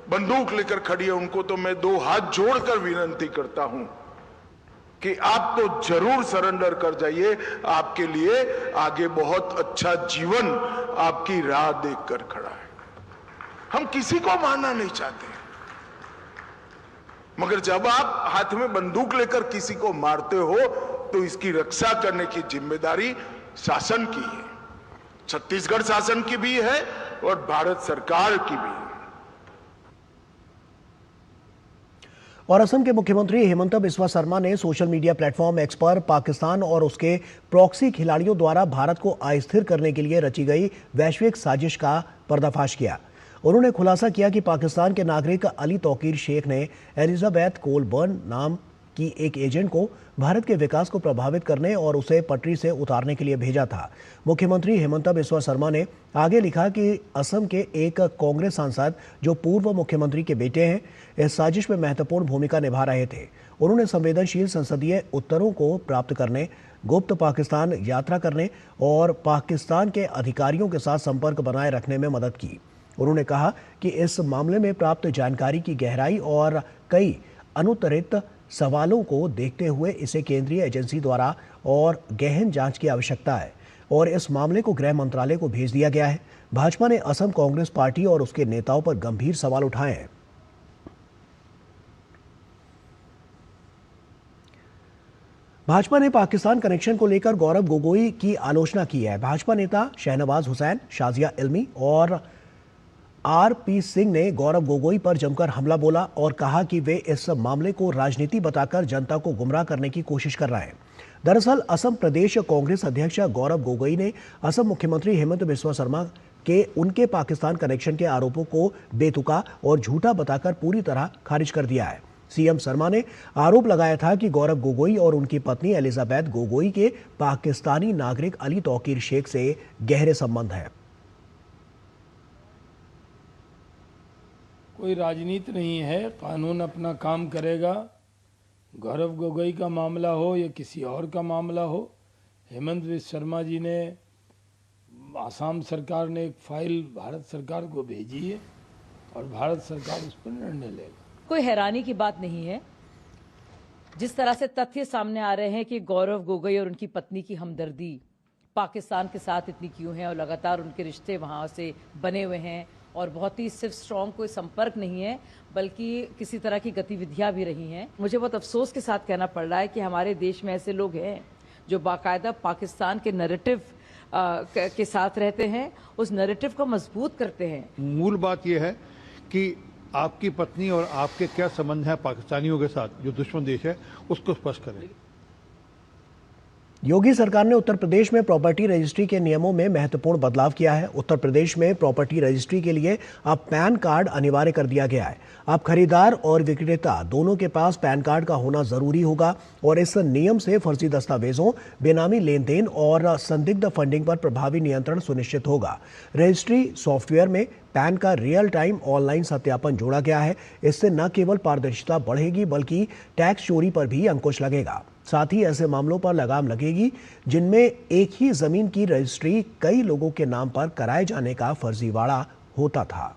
बंदूक लेकर खड़ी है, उनको तो मैं दो हाथ जोड़कर विनती करता हूं कि आप तो जरूर सरेंडर कर जाइए। आपके लिए आगे बहुत अच्छा जीवन आपकी राह देखकर खड़ा है। हम किसी को मारना नहीं चाहते, मगर जब आप हाथ में बंदूक लेकर किसी को मारते हो तो इसकी रक्षा करने की जिम्मेदारी शासन की है, छत्तीसगढ़ शासन की भी है और भारत सरकार की भी है। और असम के मुख्यमंत्री हेमंत बिस्वा शर्मा ने सोशल मीडिया प्लेटफॉर्म एक्स पर पाकिस्तान और उसके प्रॉक्सी खिलाड़ियों द्वारा भारत को अस्थिर करने के लिए रची गई वैश्विक साजिश का पर्दाफाश किया। उन्होंने खुलासा किया कि पाकिस्तान के नागरिक अली तौकीर शेख ने एलिजाबेथ कोलबर्न नाम की एक एजेंट को भारत के विकास को प्रभावित करने और उसे पटरी से उतारने के लिए भेजा था। मुख्यमंत्री हेमंत बिस्वा शर्मा ने आगे लिखा कि असम के एक कांग्रेस सांसद जो पूर्व मुख्यमंत्री के बेटे हैं, इस साजिश में महत्वपूर्ण भूमिका निभा रहे थे। उन्होंने संवेदनशील संसदीय उत्तरों को प्राप्त करने, गुप्त पाकिस्तान यात्रा करने और पाकिस्तान के अधिकारियों के साथ संपर्क बनाए रखने में मदद की। उन्होंने कहा कि इस मामले में प्राप्त जानकारी की गहराई और कई अनुत्तरित सवालों को देखते हुए इसे केंद्रीय एजेंसी द्वारा और गहन जांच की आवश्यकता है और इस मामले को गृह मंत्रालय को भेज दिया गया है। भाजपा ने असम कांग्रेस पार्टी और उसके नेताओं पर गंभीर सवाल उठाए हैं। भाजपा ने पाकिस्तान कनेक्शन को लेकर गौरव गोगोई की आलोचना की है। भाजपा नेता शहनवाज हुसैन, शाजिया इल्मी और आरपी सिंह ने गौरव गोगोई पर जमकर हमला बोला और कहा कि वे इस मामले को राजनीति बताकर जनता को गुमराह करने की कोशिश कर रहे हैं। दरअसल असम प्रदेश कांग्रेस अध्यक्ष गौरव गोगोई ने असम मुख्यमंत्री हेमंत बिस्वा शर्मा के उनके पाकिस्तान कनेक्शन के आरोपों को बेतुका और झूठा बताकर पूरी तरह खारिज कर दिया है। सीएम शर्मा ने आरोप लगाया था कि गौरव गोगोई और उनकी पत्नी एलिजाबेथ गोगोई के पाकिस्तानी नागरिक अली तौकीर शेख से गहरे संबंध है। कोई राजनीति नहीं है, कानून अपना काम करेगा। गौरव गोगोई का मामला हो या किसी और का मामला हो, हेमंत बिस्वा शर्मा जी ने, आसाम सरकार ने एक फाइल भारत सरकार को भेजी है और भारत सरकार उस पर निर्णय लेगा। कोई हैरानी की बात नहीं है। जिस तरह से तथ्य सामने आ रहे हैं कि गौरव गोगोई और उनकी पत्नी की हमदर्दी पाकिस्तान के साथ इतनी क्यों है और लगातार उनके रिश्ते वहाँ से बने हुए हैं और बहुत ही सिर्फ स्ट्रॉन्ग कोई संपर्क नहीं है बल्कि किसी तरह की गतिविधियां भी रही हैं। मुझे बहुत अफसोस के साथ कहना पड़ रहा है कि हमारे देश में ऐसे लोग हैं जो बाकायदा पाकिस्तान के नैरेटिव के साथ रहते हैं, उस नैरेटिव को मजबूत करते हैं। मूल बात यह है कि आपकी पत्नी और आपके क्या संबंध है पाकिस्तानियों के साथ, जो दुश्मन देश है, उसको स्पष्ट करें। योगी सरकार ने उत्तर प्रदेश में प्रॉपर्टी रजिस्ट्री के नियमों में महत्वपूर्ण बदलाव किया है। उत्तर प्रदेश में प्रॉपर्टी रजिस्ट्री के लिए अब पैन कार्ड अनिवार्य कर दिया गया है। अब खरीदार और विक्रेता दोनों के पास पैन कार्ड का होना जरूरी होगा और इस नियम से फर्जी दस्तावेजों, बेनामी लेन देन और संदिग्ध फंडिंग पर प्रभावी नियंत्रण सुनिश्चित होगा। रजिस्ट्री सॉफ्टवेयर में पैन का रियल टाइम ऑनलाइन सत्यापन जोड़ा गया है। इससे न केवल पारदर्शिता बढ़ेगी बल्कि टैक्स चोरी पर भी अंकुश लगेगा। साथ ही ऐसे मामलों पर लगाम लगेगी जिनमें एक ही जमीन की रजिस्ट्री कई लोगों के नाम पर कराए जाने का फर्जीवाड़ा होता था।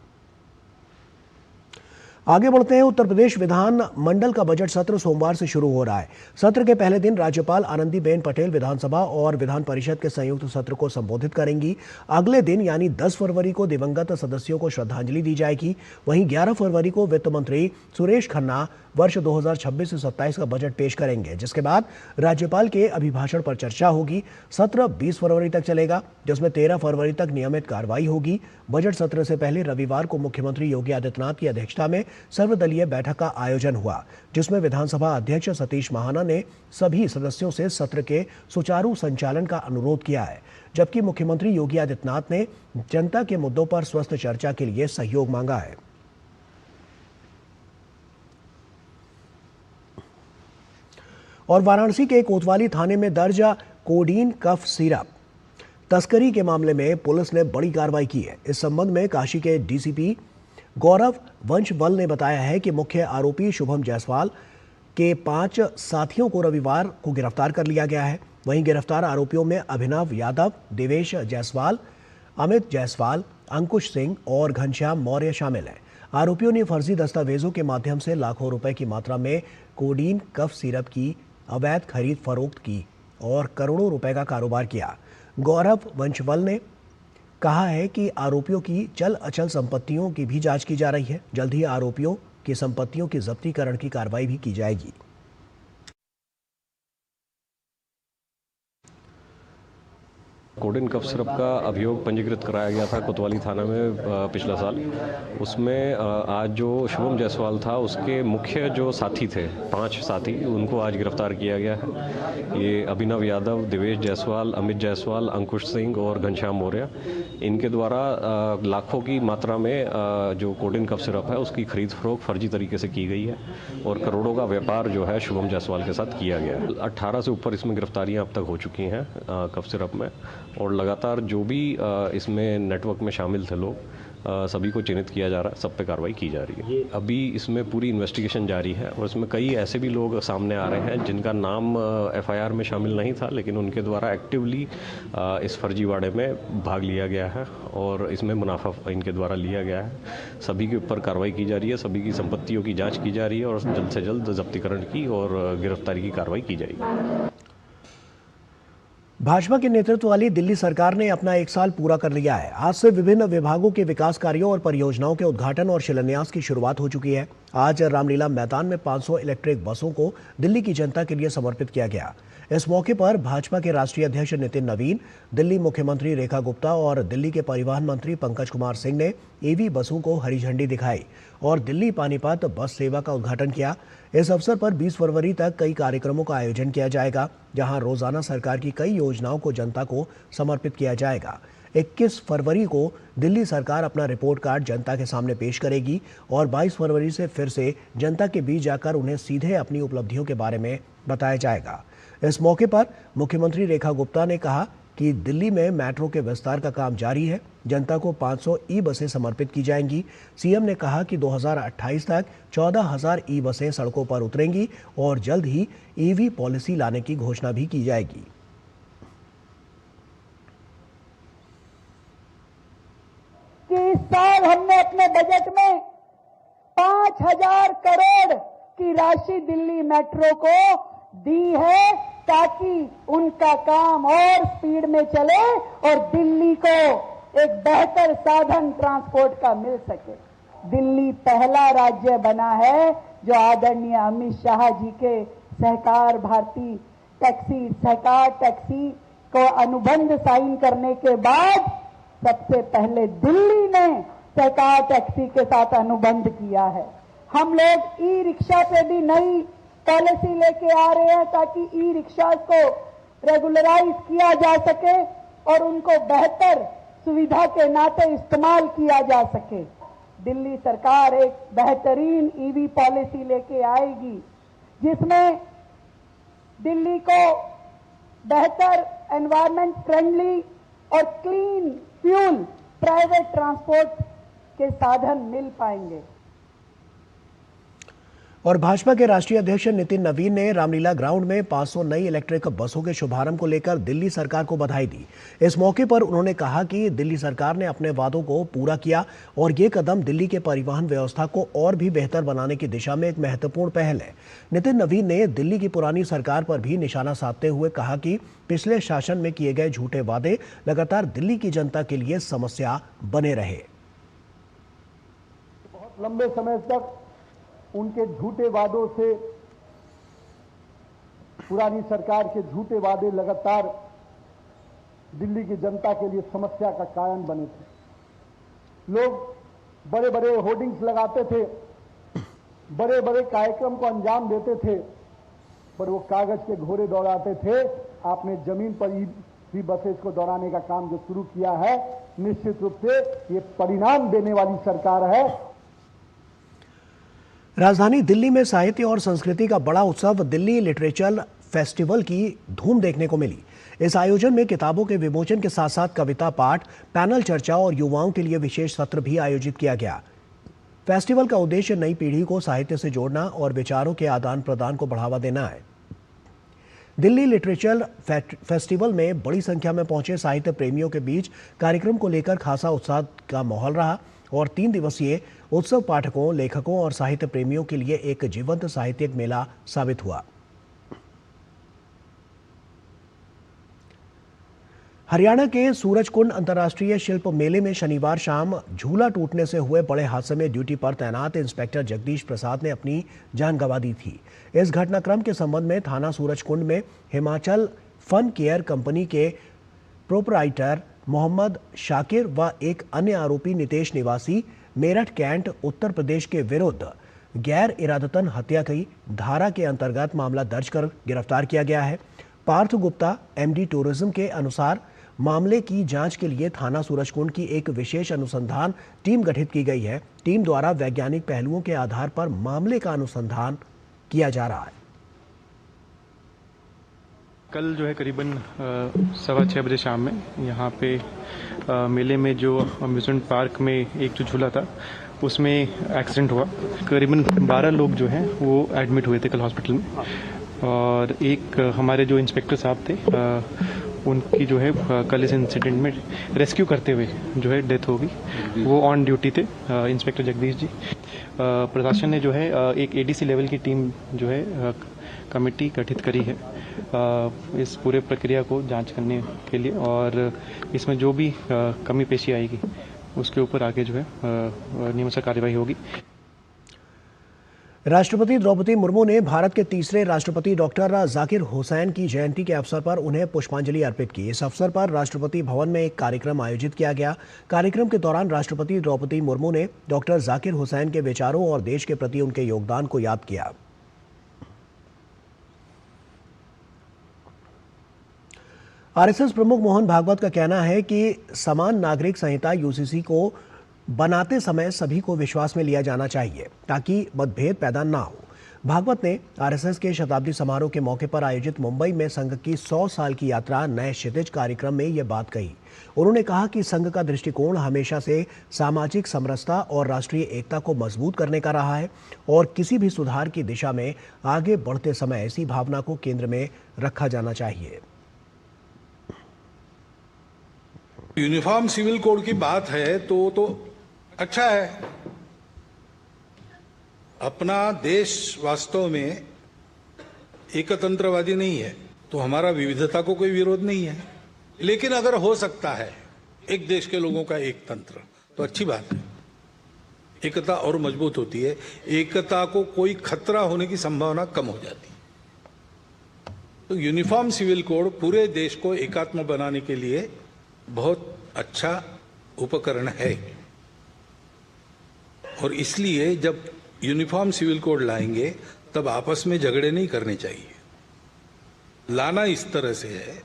आगे बढ़ते हैं। उत्तर प्रदेश विधान मंडल का बजट सत्र सोमवार से शुरू हो रहा है। सत्र के पहले दिन राज्यपाल आनंदीबेन पटेल विधानसभा और विधान परिषद के संयुक्त सत्र को संबोधित करेंगी। अगले दिन यानी 10 फरवरी को दिवंगत सदस्यों को श्रद्धांजलि दी जाएगी। वहीं 11 फरवरी को वित्त मंत्री सुरेश खन्ना वर्ष 2026 से 27 का बजट पेश करेंगे, जिसके बाद राज्यपाल के अभिभाषण पर चर्चा होगी। सत्र 20 फरवरी तक चलेगा, जिसमें 13 फरवरी तक नियमित कार्रवाई होगी। बजट सत्र से पहले रविवार को मुख्यमंत्री योगी आदित्यनाथ की अध्यक्षता में सर्वदलीय बैठक का आयोजन हुआ, जिसमें विधानसभा अध्यक्ष सतीश महाना ने सभी सदस्यों से सत्र के सुचारू संचालन का अनुरोध किया है, जबकि मुख्यमंत्री योगी आदित्यनाथ ने जनता के मुद्दों पर स्वस्थ चर्चा के लिए सहयोग मांगा है। और वाराणसी के कोतवाली थाने में दर्ज कोडीन कफ सिरप तस्करी के मामले में पुलिस ने बड़ी कार्रवाई की है। इस संबंध में काशी के डीसीपी गौरव वंशवल ने बताया है कि मुख्य आरोपी शुभम जायसवाल के 5 साथियों को रविवार को गिरफ्तार कर लिया गया है। वहीं गिरफ्तार आरोपियों में अभिनव यादव, देवेश जायसवाल, अमित जायसवाल, अंकुश सिंह और घनश्याम मौर्य शामिल हैं। आरोपियों ने फर्जी दस्तावेजों के माध्यम से लाखों रुपए की मात्रा में कोडीन कफ सिरप की अवैध खरीद फरोख्त की और करोड़ों रुपए का कारोबार किया। गौरव वंशवल ने कहा है कि आरोपियों की चल अचल संपत्तियों की भी जांच की जा रही है। जल्द ही आरोपियों की संपत्तियों की जब्तीकरण की कार्रवाई भी की जाएगी। कोडेन कफ सिरप का अभियोग पंजीकृत कराया गया था कोतवाली थाना में पिछला साल। उसमें आज जो शुभम जायसवाल था उसके मुख्य जो साथी थे 5 साथी, उनको आज गिरफ्तार किया गया है। ये अभिनव यादव, देवेश जायसवाल, अमित जायसवाल, अंकुश सिंह और घनश्याम मौर्य, इनके द्वारा लाखों की मात्रा में जो कोडेन कफ सिरप है उसकी खरीद फरोख्त फर्जी तरीके से की गई है और करोड़ों का व्यापार जो है शुभम जायसवाल के साथ किया गया है। 18 से ऊपर इसमें गिरफ्तारियां अब तक हो चुकी हैं कफ सिरप में, और लगातार जो भी इसमें नेटवर्क में शामिल थे लोग सभी को चिन्हित किया जा रहा है, सब पे कार्रवाई की जा रही है। अभी इसमें पूरी इन्वेस्टिगेशन जारी है और इसमें कई ऐसे भी लोग सामने आ रहे हैं जिनका नाम एफआईआर में शामिल नहीं था, लेकिन उनके द्वारा एक्टिवली इस फर्जीवाड़े में भाग लिया गया है और इसमें मुनाफा इनके द्वारा लिया गया है। सभी के ऊपर कार्रवाई की जा रही है, सभी की संपत्तियों की जाँच की जा रही है और जल्द से जल्द जब्तीकरण की और गिरफ्तारी की कार्रवाई की जाएगी। भाजपा के नेतृत्व वाली दिल्ली सरकार ने अपना 1 साल पूरा कर लिया है। आज से विभिन्न विभागों के विकास कार्यों और परियोजनाओं के उद्घाटन और शिलान्यास की शुरुआत हो चुकी है। आज रामलीला मैदान में 500 इलेक्ट्रिक बसों को दिल्ली की जनता के लिए समर्पित किया गया। इस मौके पर भाजपा के राष्ट्रीय अध्यक्ष नितिन नवीन, दिल्ली मुख्यमंत्री रेखा गुप्ता और दिल्ली के परिवहन मंत्री पंकज कुमार सिंह ने ईवी बसों को हरी झंडी दिखाई और दिल्ली पानीपत बस सेवा का उद्घाटन किया। इस अवसर पर 20 फरवरी तक कई कार्यक्रमों का आयोजन किया जाएगा, जहां रोजाना सरकार की कई योजनाओं को जनता को समर्पित किया जाएगा। 21 फरवरी को दिल्ली सरकार अपना रिपोर्ट कार्ड जनता के सामने पेश करेगी और 22 फरवरी से फिर से जनता के बीच जाकर उन्हें सीधे अपनी उपलब्धियों के बारे में बताया जाएगा। इस मौके पर मुख्यमंत्री रेखा गुप्ता ने कहा कि दिल्ली में मेट्रो के विस्तार का काम जारी है। जनता को 500 ई बसें समर्पित की जाएंगी। सीएम ने कहा कि 2028 तक 14,000 ई बसें सड़कों पर उतरेंगी और जल्द ही ईवी पॉलिसी लाने की घोषणा भी की जाएगी। कि इस साल हमने अपने बजट में 5,000 करोड़ की राशि दिल्ली मेट्रो को दी है ताकि उनका काम और स्पीड में चले और दिल्ली को एक बेहतर साधन ट्रांसपोर्ट का मिल सके। दिल्ली पहला राज्य बना है जो आदरणीय अमित शाह जी के सहकार भारती टैक्सी, सहकार टैक्सी को अनुबंध साइन करने के बाद सबसे पहले दिल्ली ने सहकार टैक्सी के साथ अनुबंध किया है। हम लोग ई रिक्शा पे भी नई पॉलिसी लेके आ रहे हैं ताकि ई रिक्शा को रेगुलराइज किया जा सके और उनको बेहतर सुविधा के नाते इस्तेमाल किया जा सके। दिल्ली सरकार एक बेहतरीन ईवी पॉलिसी लेके आएगी जिसमें दिल्ली को बेहतर एनवायरमेंट फ्रेंडली और क्लीन फ्यूल प्राइवेट ट्रांसपोर्ट के साधन मिल पाएंगे। और भाजपा के राष्ट्रीय अध्यक्ष नितिन नवीन ने रामलीला ग्राउंड में 500 नई इलेक्ट्रिक बसों के शुभारंभ को लेकर दिल्ली सरकार को बधाई दी। इस मौके पर उन्होंने कहा कि दिल्ली सरकार ने अपने वादों को पूरा किया और ये कदम दिल्ली के परिवहन व्यवस्था को और भी बेहतर बनाने की दिशा में एक महत्वपूर्ण पहल है। नितिन नवीन ने दिल्ली की पुरानी सरकार पर भी निशाना साधते हुए कहा कि पिछले शासन में किए गए झूठे वादे लगातार दिल्ली की जनता के लिए समस्या बने रहे। बहुत लंबे समय तक उनके झूठे वादों से, पुरानी सरकार के झूठे वादे लगातार दिल्ली की जनता के लिए समस्या का कारण बने थे। लोग बड़े बड़े होर्डिंग्स लगाते थे, बड़े बड़े कार्यक्रम को अंजाम देते थे, पर वो कागज के घोड़े दौड़ाते थे। आपने जमीन पर ही बसेस को दौड़ाने का काम जो शुरू किया है, निश्चित रूप से ये परिणाम देने वाली सरकार है। राजधानी दिल्ली में साहित्य और संस्कृति का बड़ा उत्सव दिल्ली लिटरेचर फेस्टिवल की धूम देखने को मिली। इस आयोजन में किताबों के विमोचन के साथ साथ कविता पाठ, पैनल चर्चा और युवाओं के लिए विशेष सत्र भी आयोजित किया गया। फेस्टिवल का उद्देश्य नई पीढ़ी को साहित्य से जोड़ना और विचारों के आदान प्रदान को बढ़ावा देना है। दिल्ली लिटरेचर फेस्टिवल में बड़ी संख्या में पहुंचे साहित्य प्रेमियों के बीच कार्यक्रम को लेकर खासा उत्साह का माहौल रहा और 3 दिवसीय उत्सव पाठकों, लेखकों और साहित्य प्रेमियों के लिए एक जीवंत साहित्यिक मेला साबित हुआ। हरियाणा के सूरजकुंड अंतर्राष्ट्रीय शिल्प मेले में शनिवार शाम झूला टूटने से हुए बड़े हादसे में ड्यूटी पर तैनात इंस्पेक्टर जगदीश प्रसाद ने अपनी जान गंवा दी थी। इस घटनाक्रम के संबंध में थाना सूरजकुंड में हिमाचल फन केयर कंपनी के प्रोपराइटर मोहम्मद शाकिर व एक अन्य आरोपी नितेश निवासी मेरठ कैंट उत्तर प्रदेश के विरुद्ध गैर इरादतन हत्या की धारा के अंतर्गत मामला दर्ज कर गिरफ्तार किया गया है। पार्थ गुप्ता एमडी टूरिज्म के अनुसार मामले की जांच के लिए थाना सूरजकुंड की एक विशेष अनुसंधान टीम गठित की गई है। टीम द्वारा वैज्ञानिक पहलुओं के आधार पर मामले का अनुसंधान किया जा रहा है। कल जो है करीबन 6:15 बजे शाम में यहाँ पे मेले में जो अम्यूजमेंट पार्क में एक जो झूला था उसमें एक्सीडेंट हुआ। करीबन 12 लोग जो हैं वो एडमिट हुए थे कल हॉस्पिटल में और एक हमारे जो इंस्पेक्टर साहब थे उनकी जो है कल इस इंसिडेंट में रेस्क्यू करते हुए जो है डेथ हो गई। वो ऑन ड्यूटी थे इंस्पेक्टर जगदीश जी। प्रशासन ने जो है एक एडीसी लेवल की टीम जो है कमेटी गठित करी है इस पूरे प्रक्रिया को जांच करने के लिए और इसमें जो भी कमी पेशी आएगी उसके ऊपर आगे जो है नियमानुसार कार्रवाई होगी। राष्ट्रपति द्रौपदी मुर्मू ने भारत के तीसरे राष्ट्रपति डॉक्टर जाकिर हुसैन की जयंती के अवसर पर उन्हें पुष्पांजलि अर्पित की। इस अवसर पर राष्ट्रपति भवन में एक कार्यक्रम आयोजित किया गया। कार्यक्रम के दौरान राष्ट्रपति द्रौपदी मुर्मू ने डॉक्टर जाकिर हुसैन के विचारों और देश के प्रति उनके योगदान को याद किया। आरएसएस प्रमुख मोहन भागवत का कहना है कि समान नागरिक संहिता यूसीसी को बनाते समय सभी को विश्वास में लिया जाना चाहिए ताकि मतभेद पैदा ना हो। भागवत ने आरएसएस के शताब्दी समारोह के मौके पर आयोजित मुंबई में संघ की 100 साल की यात्रा नए क्षितिज कार्यक्रम में यह बात कही। उन्होंने कहा कि संघ का दृष्टिकोण हमेशा से सामाजिक समरसता और राष्ट्रीय एकता को मजबूत करने का रहा है और किसी भी सुधार की दिशा में आगे बढ़ते समय ऐसी भावना को केंद्र में रखा जाना चाहिए। यूनिफॉर्म सिविल कोड की बात है तो अच्छा है। अपना देश वास्तव में एकतंत्रवादी नहीं है तो हमारा विविधता को कोई विरोध नहीं है, लेकिन अगर हो सकता है एक देश के लोगों का एक तंत्र तो अच्छी बात है। एकता और मजबूत होती है, एकता को कोई खतरा होने की संभावना कम हो जाती है। तो यूनिफॉर्म सिविल कोड पूरे देश को एकात्म बनाने के लिए बहुत अच्छा उपकरण है और इसलिए जब यूनिफॉर्म सिविल कोड लाएंगे तब आपस में झगड़े नहीं करने चाहिए। लाना इस तरह से है।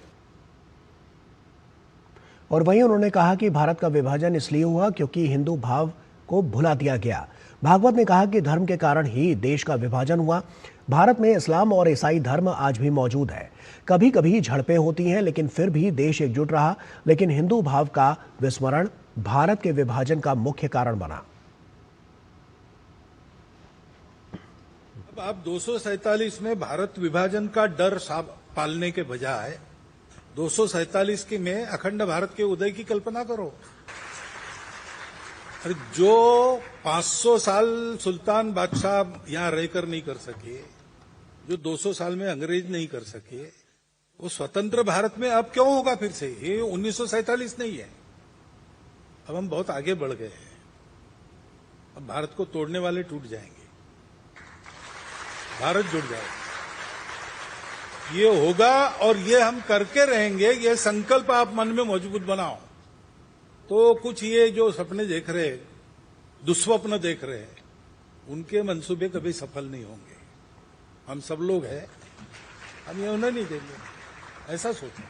और वहीं उन्होंने कहा कि भारत का विभाजन इसलिए हुआ क्योंकि हिंदू भाव को भुला दिया गया। भागवत ने कहा कि धर्म के कारण ही देश का विभाजन हुआ। भारत में इस्लाम और ईसाई धर्म आज भी मौजूद है। कभी कभी झड़पें होती हैं लेकिन फिर भी देश एकजुट रहा, लेकिन हिंदू भाव का विस्मरण भारत के विभाजन का मुख्य कारण बना। अब आप 247 में भारत विभाजन का डर पालने के बजाय 247 की में अखंड भारत के उदय की कल्पना करो। अरे जो 500 साल सुल्तान बादशाह यहां रहकर नहीं कर सके, जो 200 साल में अंग्रेज नहीं कर सके, वो स्वतंत्र भारत में अब क्यों होगा फिर से? ये 1947 नहीं है। अब हम बहुत आगे बढ़ गए हैं। अब भारत को तोड़ने वाले टूट जाएंगे, भारत जुड़ जाएगा। ये होगा और ये हम करके रहेंगे। ये संकल्प आप मन में मजबूत बनाओ तो कुछ ये जो सपने देख रहे, दुस्वप्न देख रहे हैं, उनके मंसूबे कभी सफल नहीं होंगे। हम सब लोग हैं, हम ये उन्हें नहीं देंगे, ऐसा सोचें।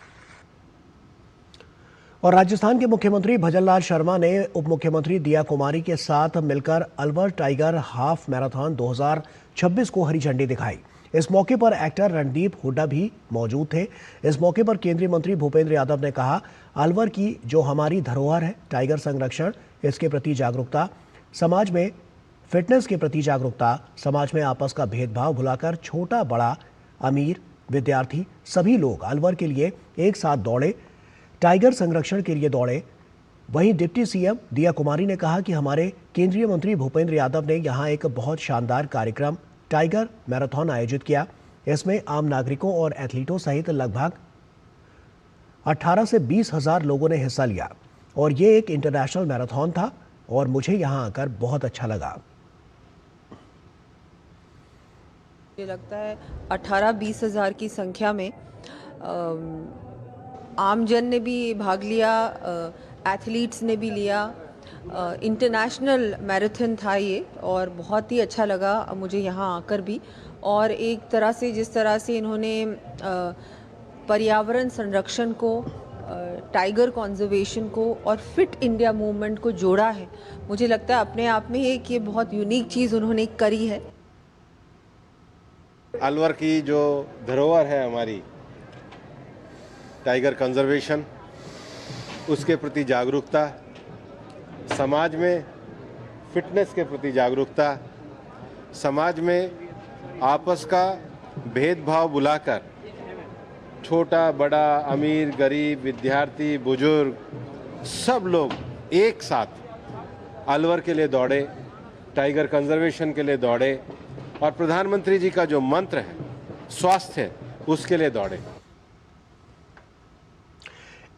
और राजस्थान के मुख्यमंत्री भजनलाल शर्मा ने उप मुख्यमंत्री दिया कुमारी के साथ मिलकर अलवर टाइगर हाफ मैराथन 2026 को हरी झंडी दिखाई। इस मौके पर एक्टर रणदीप हुड्डा भी मौजूद थे। इस मौके पर केंद्रीय मंत्री भूपेंद्र यादव ने कहा, अलवर की जो हमारी धरोहर है, टाइगर संरक्षण, इसके प्रति जागरूकता, समाज में फिटनेस के प्रति जागरूकता, समाज में आपस का भेदभाव भुलाकर छोटा बड़ा, अमीर विद्यार्थी सभी लोग अलवर के लिए एक साथ दौड़े, टाइगर संरक्षण के लिए दौड़े। वहीं डिप्टी सीएम दिया कुमारी ने कहा कि हमारे केंद्रीय मंत्री भूपेंद्र यादव ने यहां एक बहुत शानदार कार्यक्रम टाइगर मैराथन आयोजित किया। इसमें आम नागरिकों और एथलीटों सहित लगभग 18 से 20 हजार लोगों ने हिस्सा लिया और ये एक इंटरनेशनल मैराथन था और मुझे यहां आकर बहुत अच्छा लगा। मुझे लगता है 18-20 हज़ार की संख्या में आमजन ने भी भाग लिया, एथलीट्स ने भी लिया। इंटरनेशनल मैराथन था ये और बहुत ही अच्छा लगा मुझे यहाँ आकर भी। और एक तरह से जिस तरह से इन्होंने पर्यावरण संरक्षण को, टाइगर कंजर्वेशन को और फिट इंडिया मूवमेंट को जोड़ा है, मुझे लगता है अपने आप में एक ये बहुत यूनिक चीज़ उन्होंने करी है। अलवर की जो धरोहर है हमारी, टाइगर कंजर्वेशन, उसके प्रति जागरूकता, समाज में फिटनेस के प्रति जागरूकता, समाज में आपस का भेदभाव भुलाकर छोटा बड़ा, अमीर गरीब, विद्यार्थी बुजुर्ग सब लोग एक साथ अलवर के लिए दौड़े, टाइगर कंजर्वेशन के लिए दौड़े और प्रधानमंत्री जी का जो मंत्र है स्वास्थ्य, उसके लिए दौड़े।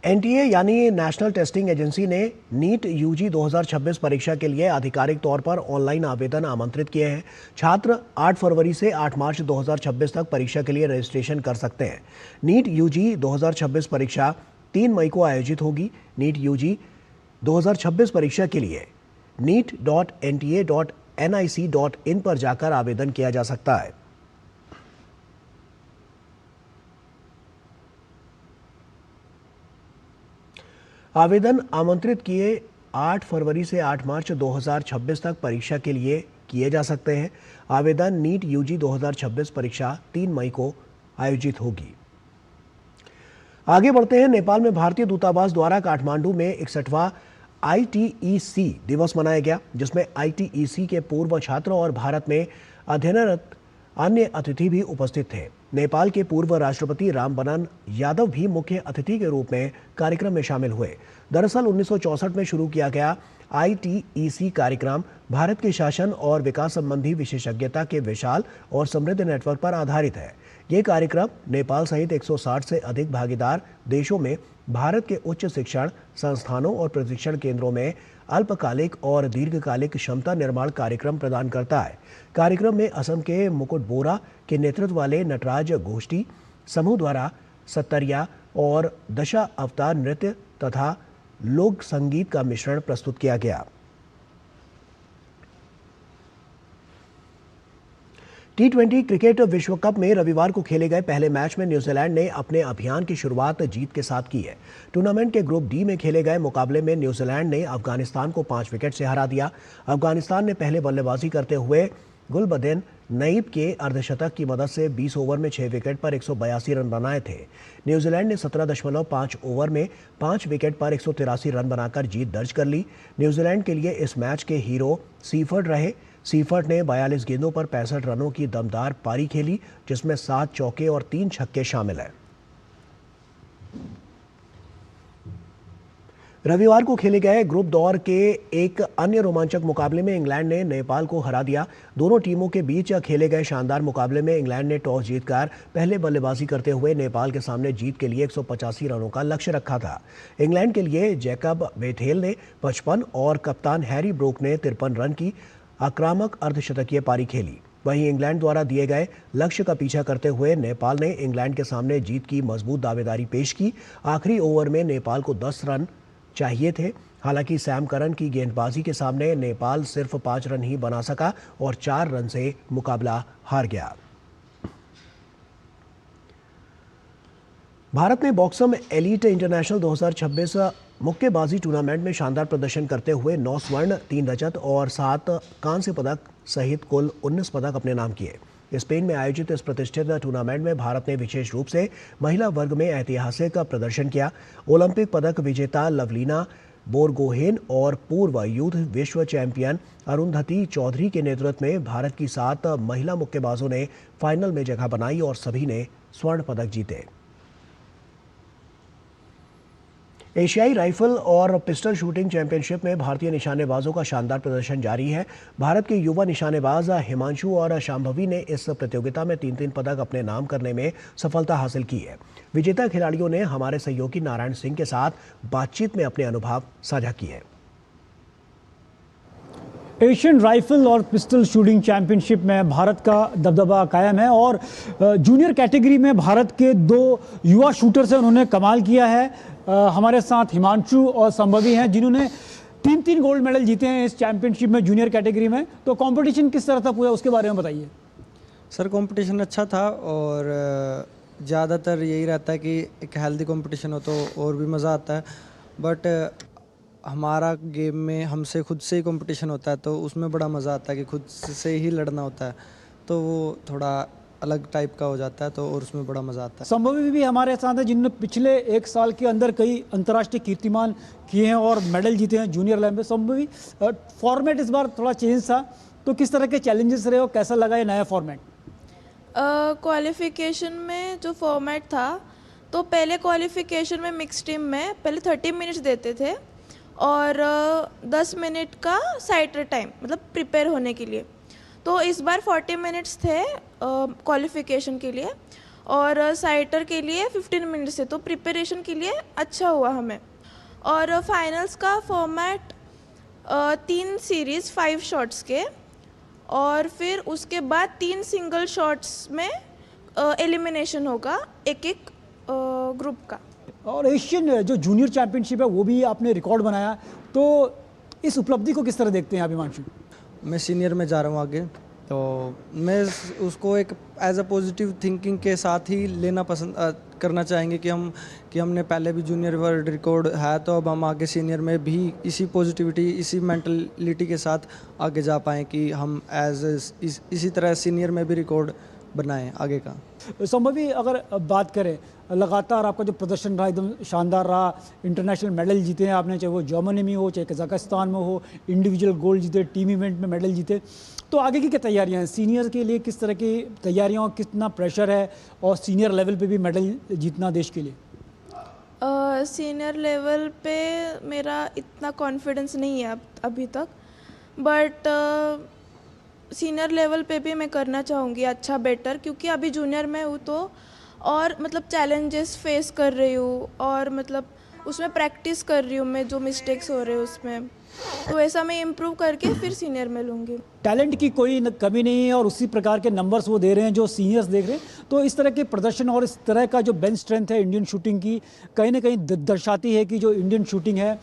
एनटीए यानी नेशनल टेस्टिंग एजेंसी ने नीट यूजी 2026 परीक्षा के लिए आधिकारिक तौर पर ऑनलाइन आवेदन आमंत्रित किए हैं। छात्र 8 फरवरी से 8 मार्च 2026 तक परीक्षा के लिए रजिस्ट्रेशन कर सकते हैं। नीट यूजी 2026 परीक्षा 3 मई को आयोजित होगी। नीट यूजी 2026 परीक्षा के लिए neet.nta.nic.in पर जाकर आवेदन किया जा सकता है। आवेदन आमंत्रित किए 8 फरवरी से 8 मार्च 2026 तक परीक्षा के लिए किए जा सकते हैं। आवेदन नीट यूजी 2026 परीक्षा 3 मई को आयोजित होगी। आगे बढ़ते हैं। नेपाल में भारतीय दूतावास द्वारा काठमांडू में 61वां ITEC दिवस मनाया गया, जिसमें ITEC के पूर्व छात्र और भारत में अध्ययनरत अन्य अतिथि भी उपस्थित थे। नेपाल के पूर्व राष्ट्रपति रामबनन यादव भी मुख्य अतिथि के रूप में कार्यक्रम में शामिल हुए। दरअसल 1964 में शुरू किया गया ITEC कार्यक्रम भारत के शासन और विकास संबंधी विशेषज्ञता के विशाल और समृद्ध नेटवर्क पर आधारित है। ये कार्यक्रम नेपाल सहित 160 से अधिक भागीदार देशों में भारत के उच्च शिक्षण संस्थानों और प्रशिक्षण केंद्रों में अल्पकालिक और दीर्घकालिक क्षमता निर्माण कार्यक्रम प्रदान करता है। कार्यक्रम में असम के मुकुट बोरा के नेतृत्व वाले नटराज गोष्ठी समूह द्वारा सत्तरिया और दशा अवतार नृत्य तथा लोक संगीत का मिश्रण प्रस्तुत किया गया। T20 क्रिकेट विश्व कप में रविवार को खेले गए पहले मैच में न्यूजीलैंड ने अपने अभियान की शुरुआत जीत के साथ की है। टूर्नामेंट के ग्रुप डी में खेले गए मुकाबले में न्यूजीलैंड ने अफगानिस्तान को 5 विकेट से हरा दिया। अफगानिस्तान ने पहले बल्लेबाजी करते हुए गुलबदीन नईब के अर्धशतक की मदद से 20 ओवर में 6 विकेट पर 182 रन बनाए थे। न्यूजीलैंड ने 17.5 ओवर में 5 विकेट पर 183 रन बनाकर जीत दर्ज कर ली। न्यूजीलैंड के लिए इस मैच के हीरो सीफर्ड रहे। सीफर्ड ने 42 गेंदों पर 65 रनों की दमदार पारी खेली, जिसमें 7 चौके और 3 छक्के शामिल हैं। रविवार को खेले गए ग्रुप दौर के एक अन्य रोमांचक मुकाबले में इंग्लैंड ने नेपाल को हरा दिया। दोनों टीमों के बीच खेले गए शानदार मुकाबले में इंग्लैंड ने टॉस जीतकर पहले बल्लेबाजी करते हुए नेपाल के सामने जीत के लिए 185 रनों का लक्ष्य रखा था। इंग्लैंड के लिए जैकब वेथेल ने 55 और कप्तान हैरी ब्रोक ने 53 रन की आक्रामक अर्धशतकीय पारी खेली। वहीं इंग्लैंड द्वारा दिए गए लक्ष्य का पीछा करते हुए नेपाल ने इंग्लैंड के सामने जीत की मजबूत दावेदारी पेश की। आखिरी ओवर में नेपाल को 10 रन चाहिए थे। हालांकि सैम करन की गेंदबाजी के सामने नेपाल सिर्फ 5 रन ही बना सका और 4 रन से मुकाबला हार गया। भारत ने बॉक्सम एलीट इंटरनेशनल 2026 मुक्केबाजी टूर्नामेंट में शानदार प्रदर्शन करते हुए 9 स्वर्ण, 3 रजत और 7 कांस्य पदक सहित कुल 19 पदक अपने नाम किए। स्पेन में आयोजित इस प्रतिष्ठित टूर्नामेंट में भारत ने विशेष रूप से महिला वर्ग में ऐतिहासिक प्रदर्शन किया। ओलंपिक पदक विजेता लवलीना बोरगोहेन और पूर्व यूथ विश्व चैंपियन अरुंधति चौधरी के नेतृत्व में भारत की 7 महिला मुक्केबाजों ने फाइनल में जगह बनाई और सभी ने स्वर्ण पदक जीते। एशियाई राइफल और पिस्टल शूटिंग चैंपियनशिप में भारतीय निशानेबाजों का शानदार प्रदर्शन जारी है। भारत के युवा निशानेबाज हिमांशु और शांभवी ने इस प्रतियोगिता में 3-3 पदक अपने नाम करने में सफलता हासिल की है। विजेता खिलाड़ियों ने हमारे सहयोगी नारायण सिंह के साथ बातचीत में अपने अनुभव साझा किए। एशियन राइफल और पिस्टल शूटिंग चैंपियनशिप में भारत का दबदबा कायम है और जूनियर कैटेगरी में भारत के 2 युवा शूटर्स हैं, उन्होंने कमाल किया है। हमारे साथ हिमांशु और संभवी हैं जिन्होंने 3-3 गोल्ड मेडल जीते हैं इस चैंपियनशिप में जूनियर कैटेगरी में। तो कंपटीशन किस तरह था पूरा, उसके बारे में बताइए। सर कंपटीशन अच्छा था और ज़्यादातर यही रहता है कि एक हेल्दी कंपटीशन हो तो और भी मज़ा आता है, बट हमारा गेम में हमसे खुद से ही कंपटीशन होता है तो उसमें बड़ा मज़ा आता है कि खुद से ही लड़ना होता है, तो वो थोड़ा अलग टाइप का हो जाता है तो और उसमें बड़ा मज़ा आता है। संभवी भी हमारे साथ है जिन्होंने पिछले 1 साल के अंदर कई अंतर्राष्ट्रीय कीर्तिमान किए हैं और मेडल जीते हैं जूनियर लेवल में। संभवी फॉर्मेट इस बार थोड़ा चेंज था, तो किस तरह के चैलेंजेस रहे और कैसा लगा ये नया फॉर्मेट? क्वालिफिकेशन में जो फॉर्मेट था, तो पहले क्वालिफिकेशन में मिक्स टीम में पहले 30 मिनट्स देते थे और 10 मिनट का साइटर टाइम, मतलब प्रिपेयर होने के लिए। तो इस बार 40 मिनट्स थे क्वालिफिकेशन के लिए और साइटर के लिए 15 मिनट्स थे, तो प्रिपरेशन के लिए अच्छा हुआ हमें। और फाइनल्स का फॉर्मेट 3 सीरीज़ 5 शॉट्स के और फिर उसके बाद 3 सिंगल शॉट्स में एलिमिनेशन होगा एक ग्रुप का। और एशियन जो जूनियर चैंपियनशिप है वो भी आपने रिकॉर्ड बनाया, तो इस उपलब्धि को किस तरह देखते हैं आप हिमांशु? मैं सीनियर में जा रहा हूँ आगे, तो मैं उसको एक एज अ पॉजिटिव थिंकिंग के साथ ही लेना पसंद करना चाहेंगे कि हमने पहले भी जूनियर वर्ल्ड रिकॉर्ड है, तो अब हम आगे सीनियर में भी इसी पॉजिटिविटी इसी मेंटलिटी के साथ आगे जा पाएँ कि हम इसी तरह सीनियर में भी रिकॉर्ड बनाएं आगे का। संभवी अगर बात करें, लगातार आपका जो प्रदर्शन रहा एकदम शानदार रहा, इंटरनेशनल मेडल जीते हैं आपने, चाहे वो जर्मनी में हो चाहे कजाकिस्तान में हो, इंडिविजुअल गोल्ड जीते, टीम इवेंट में मेडल जीते, तो आगे की क्या तैयारियां हैं सीनियर के लिए? किस तरह की तैयारियां, कितना प्रेशर है और सीनियर लेवल पे भी मेडल जीतना देश के लिए? सीनियर लेवल पे मेरा इतना कॉन्फिडेंस नहीं है अभी तक, बट सीनियर लेवल पे भी मैं करना चाहूँगी अच्छा बेटर, क्योंकि अभी जूनियर में हूँ तो और मतलब चैलेंजेस फेस कर रही हूँ और मतलब उसमें प्रैक्टिस कर रही हूँ मैं, जो मिस्टेक्स हो रहे हैं उसमें, तो ऐसा मैं इम्प्रूव करके फिर सीनियर में लूँगी। टैलेंट की कोई कमी नहीं है और उसी प्रकार के नंबर्स वो दे रहे हैं जो सीनियर्स देख रहे हैं, तो इस तरह के प्रदर्शन और इस तरह का जो बेंच स्ट्रेंथ है इंडियन शूटिंग की, कहीं ना कहीं दर्शाती है कि जो इंडियन शूटिंग है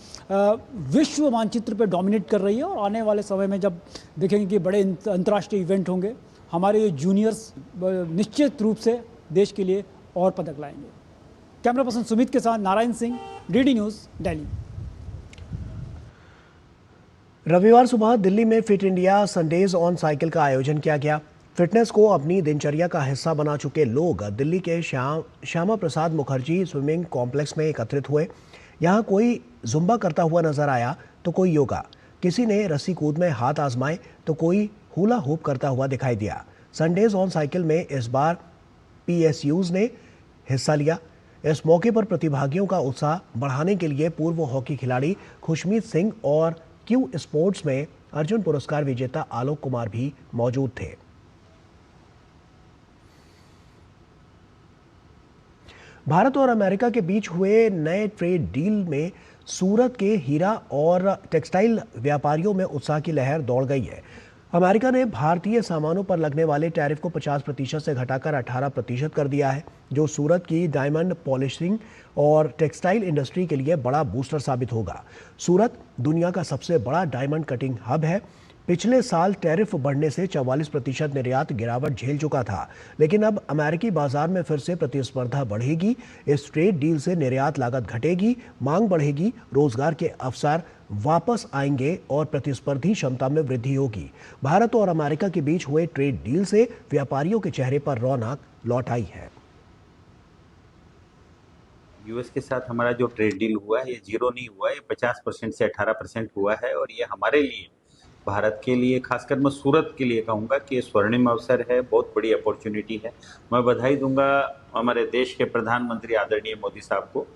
विश्व मानचित्र पर डोमिनेट कर रही है और आने वाले समय में जब देखेंगे कि बड़े अंतर्राष्ट्रीय इवेंट होंगे, हमारे जूनियर्स निश्चित रूप से देश के लिए और पदक लाएंगे। कैमरा पर्सन सुमित के साथ नारायण सिंह, डीडी न्यूज़, दिल्ली। रविवार सुबह दिल्ली में fit India Sundays on cycle का आयोजन किया गया। फिटनेस को अपनी दिनचर्या का हिस्सा बना चुके लोग दिल्ली के श्यामा प्रसाद मुखर्जी स्विमिंग कॉम्प्लेक्स में एकत्रित हुए। यहाँ कोई जुम्बा करता हुआ नजर आया तो कोई योगा, किसी ने रस्सी कूद में हाथ आजमाए तो कोई हुला हूप करता हुआ दिखाई दिया। संडेज ऑन साइकिल में इस बार PSUs ने हिस्सा लिया। इस मौके पर प्रतिभागियों का उत्साह बढ़ाने के लिए पूर्व हॉकी खिलाड़ी खुशमीत सिंह और क्यू स्पोर्ट्स में अर्जुन पुरस्कार विजेता आलोक कुमार भी मौजूद थे। भारत और अमेरिका के बीच हुए नए ट्रेड डील में सूरत के हीरा और टेक्सटाइल व्यापारियों में उत्साह की लहर दौड़ गई है। अमेरिका ने भारतीय सामानों पर लगने वाले टैरिफ को 50% से घटाकर 18% कर दिया है, जो सूरत की डायमंड पॉलिशिंग और टेक्सटाइल इंडस्ट्री के लिए बड़ा बूस्टर साबित होगा। सूरत दुनिया का सबसे बड़ा डायमंड कटिंग हब है। पिछले साल टैरिफ बढ़ने से 44% निर्यात गिरावट झेल चुका था, लेकिन अब अमेरिकी बाजार में फिर से प्रतिस्पर्धा बढ़ेगी। इस ट्रेड डील से निर्यात लागत घटेगी, मांग बढ़ेगी, रोजगार के अवसर वापस आएंगे और प्रतिस्पर्धी क्षमता में वृद्धि होगी। भारत और अमेरिका के बीच हुए ट्रेड डील से व्यापारियों के चेहरे पर रौनक लौट आई है। यूएस के साथ हमारा जो ट्रेड डील हुआ है ये जीरो नहीं हुआ है, ये 50% से 18% हुआ है और ये हमारे लिए, भारत के लिए, खासकर मैं सूरत के लिए कहूँगा कि ये स्वर्णिम अवसर है, बहुत बड़ी अपॉर्चुनिटी है। मैं बधाई दूंगा हमारे देश के प्रधानमंत्री आदरणीय मोदी साहब को।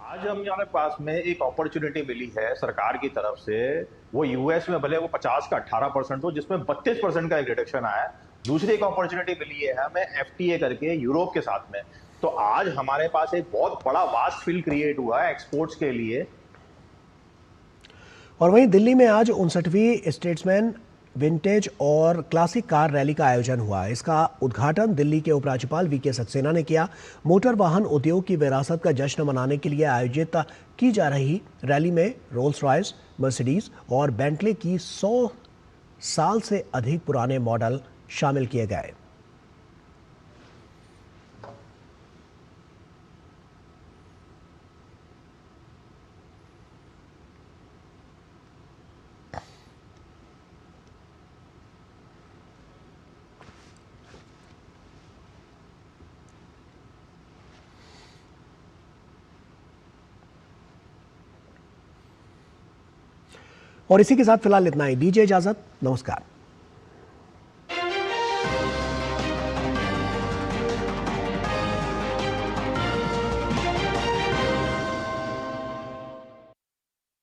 आज हमारे पास में एक अपॉर्चुनिटी मिली है सरकार की तरफ से, वो यूएस में भले वो 50 का 18% हो, जिसमें 32% का एक रिडक्शन आया है। दूसरी एक अपॉर्चुनिटी मिली है हमें एफटीए करके यूरोप के साथ में। तो आज हमारे पास एक बहुत बड़ा वास्ट फील्ड क्रिएट हुआ है एक्सपोर्ट्स के लिए। और वहीं दिल्ली में आज 59वीं स्टेट्समैन विंटेज और क्लासिक कार रैली का आयोजन हुआ। इसका उद्घाटन दिल्ली के उपराज्यपाल वीके सक्सेना ने किया। मोटर वाहन उद्योग की विरासत का जश्न मनाने के लिए आयोजित की जा रही रैली में रोल्स रॉयस, मर्सिडीज और बेंटले की 100 साल से अधिक पुराने मॉडल शामिल किए गए। और इसी के साथ फिलहाल इतना ही। दीजिए इजाजत, नमस्कार।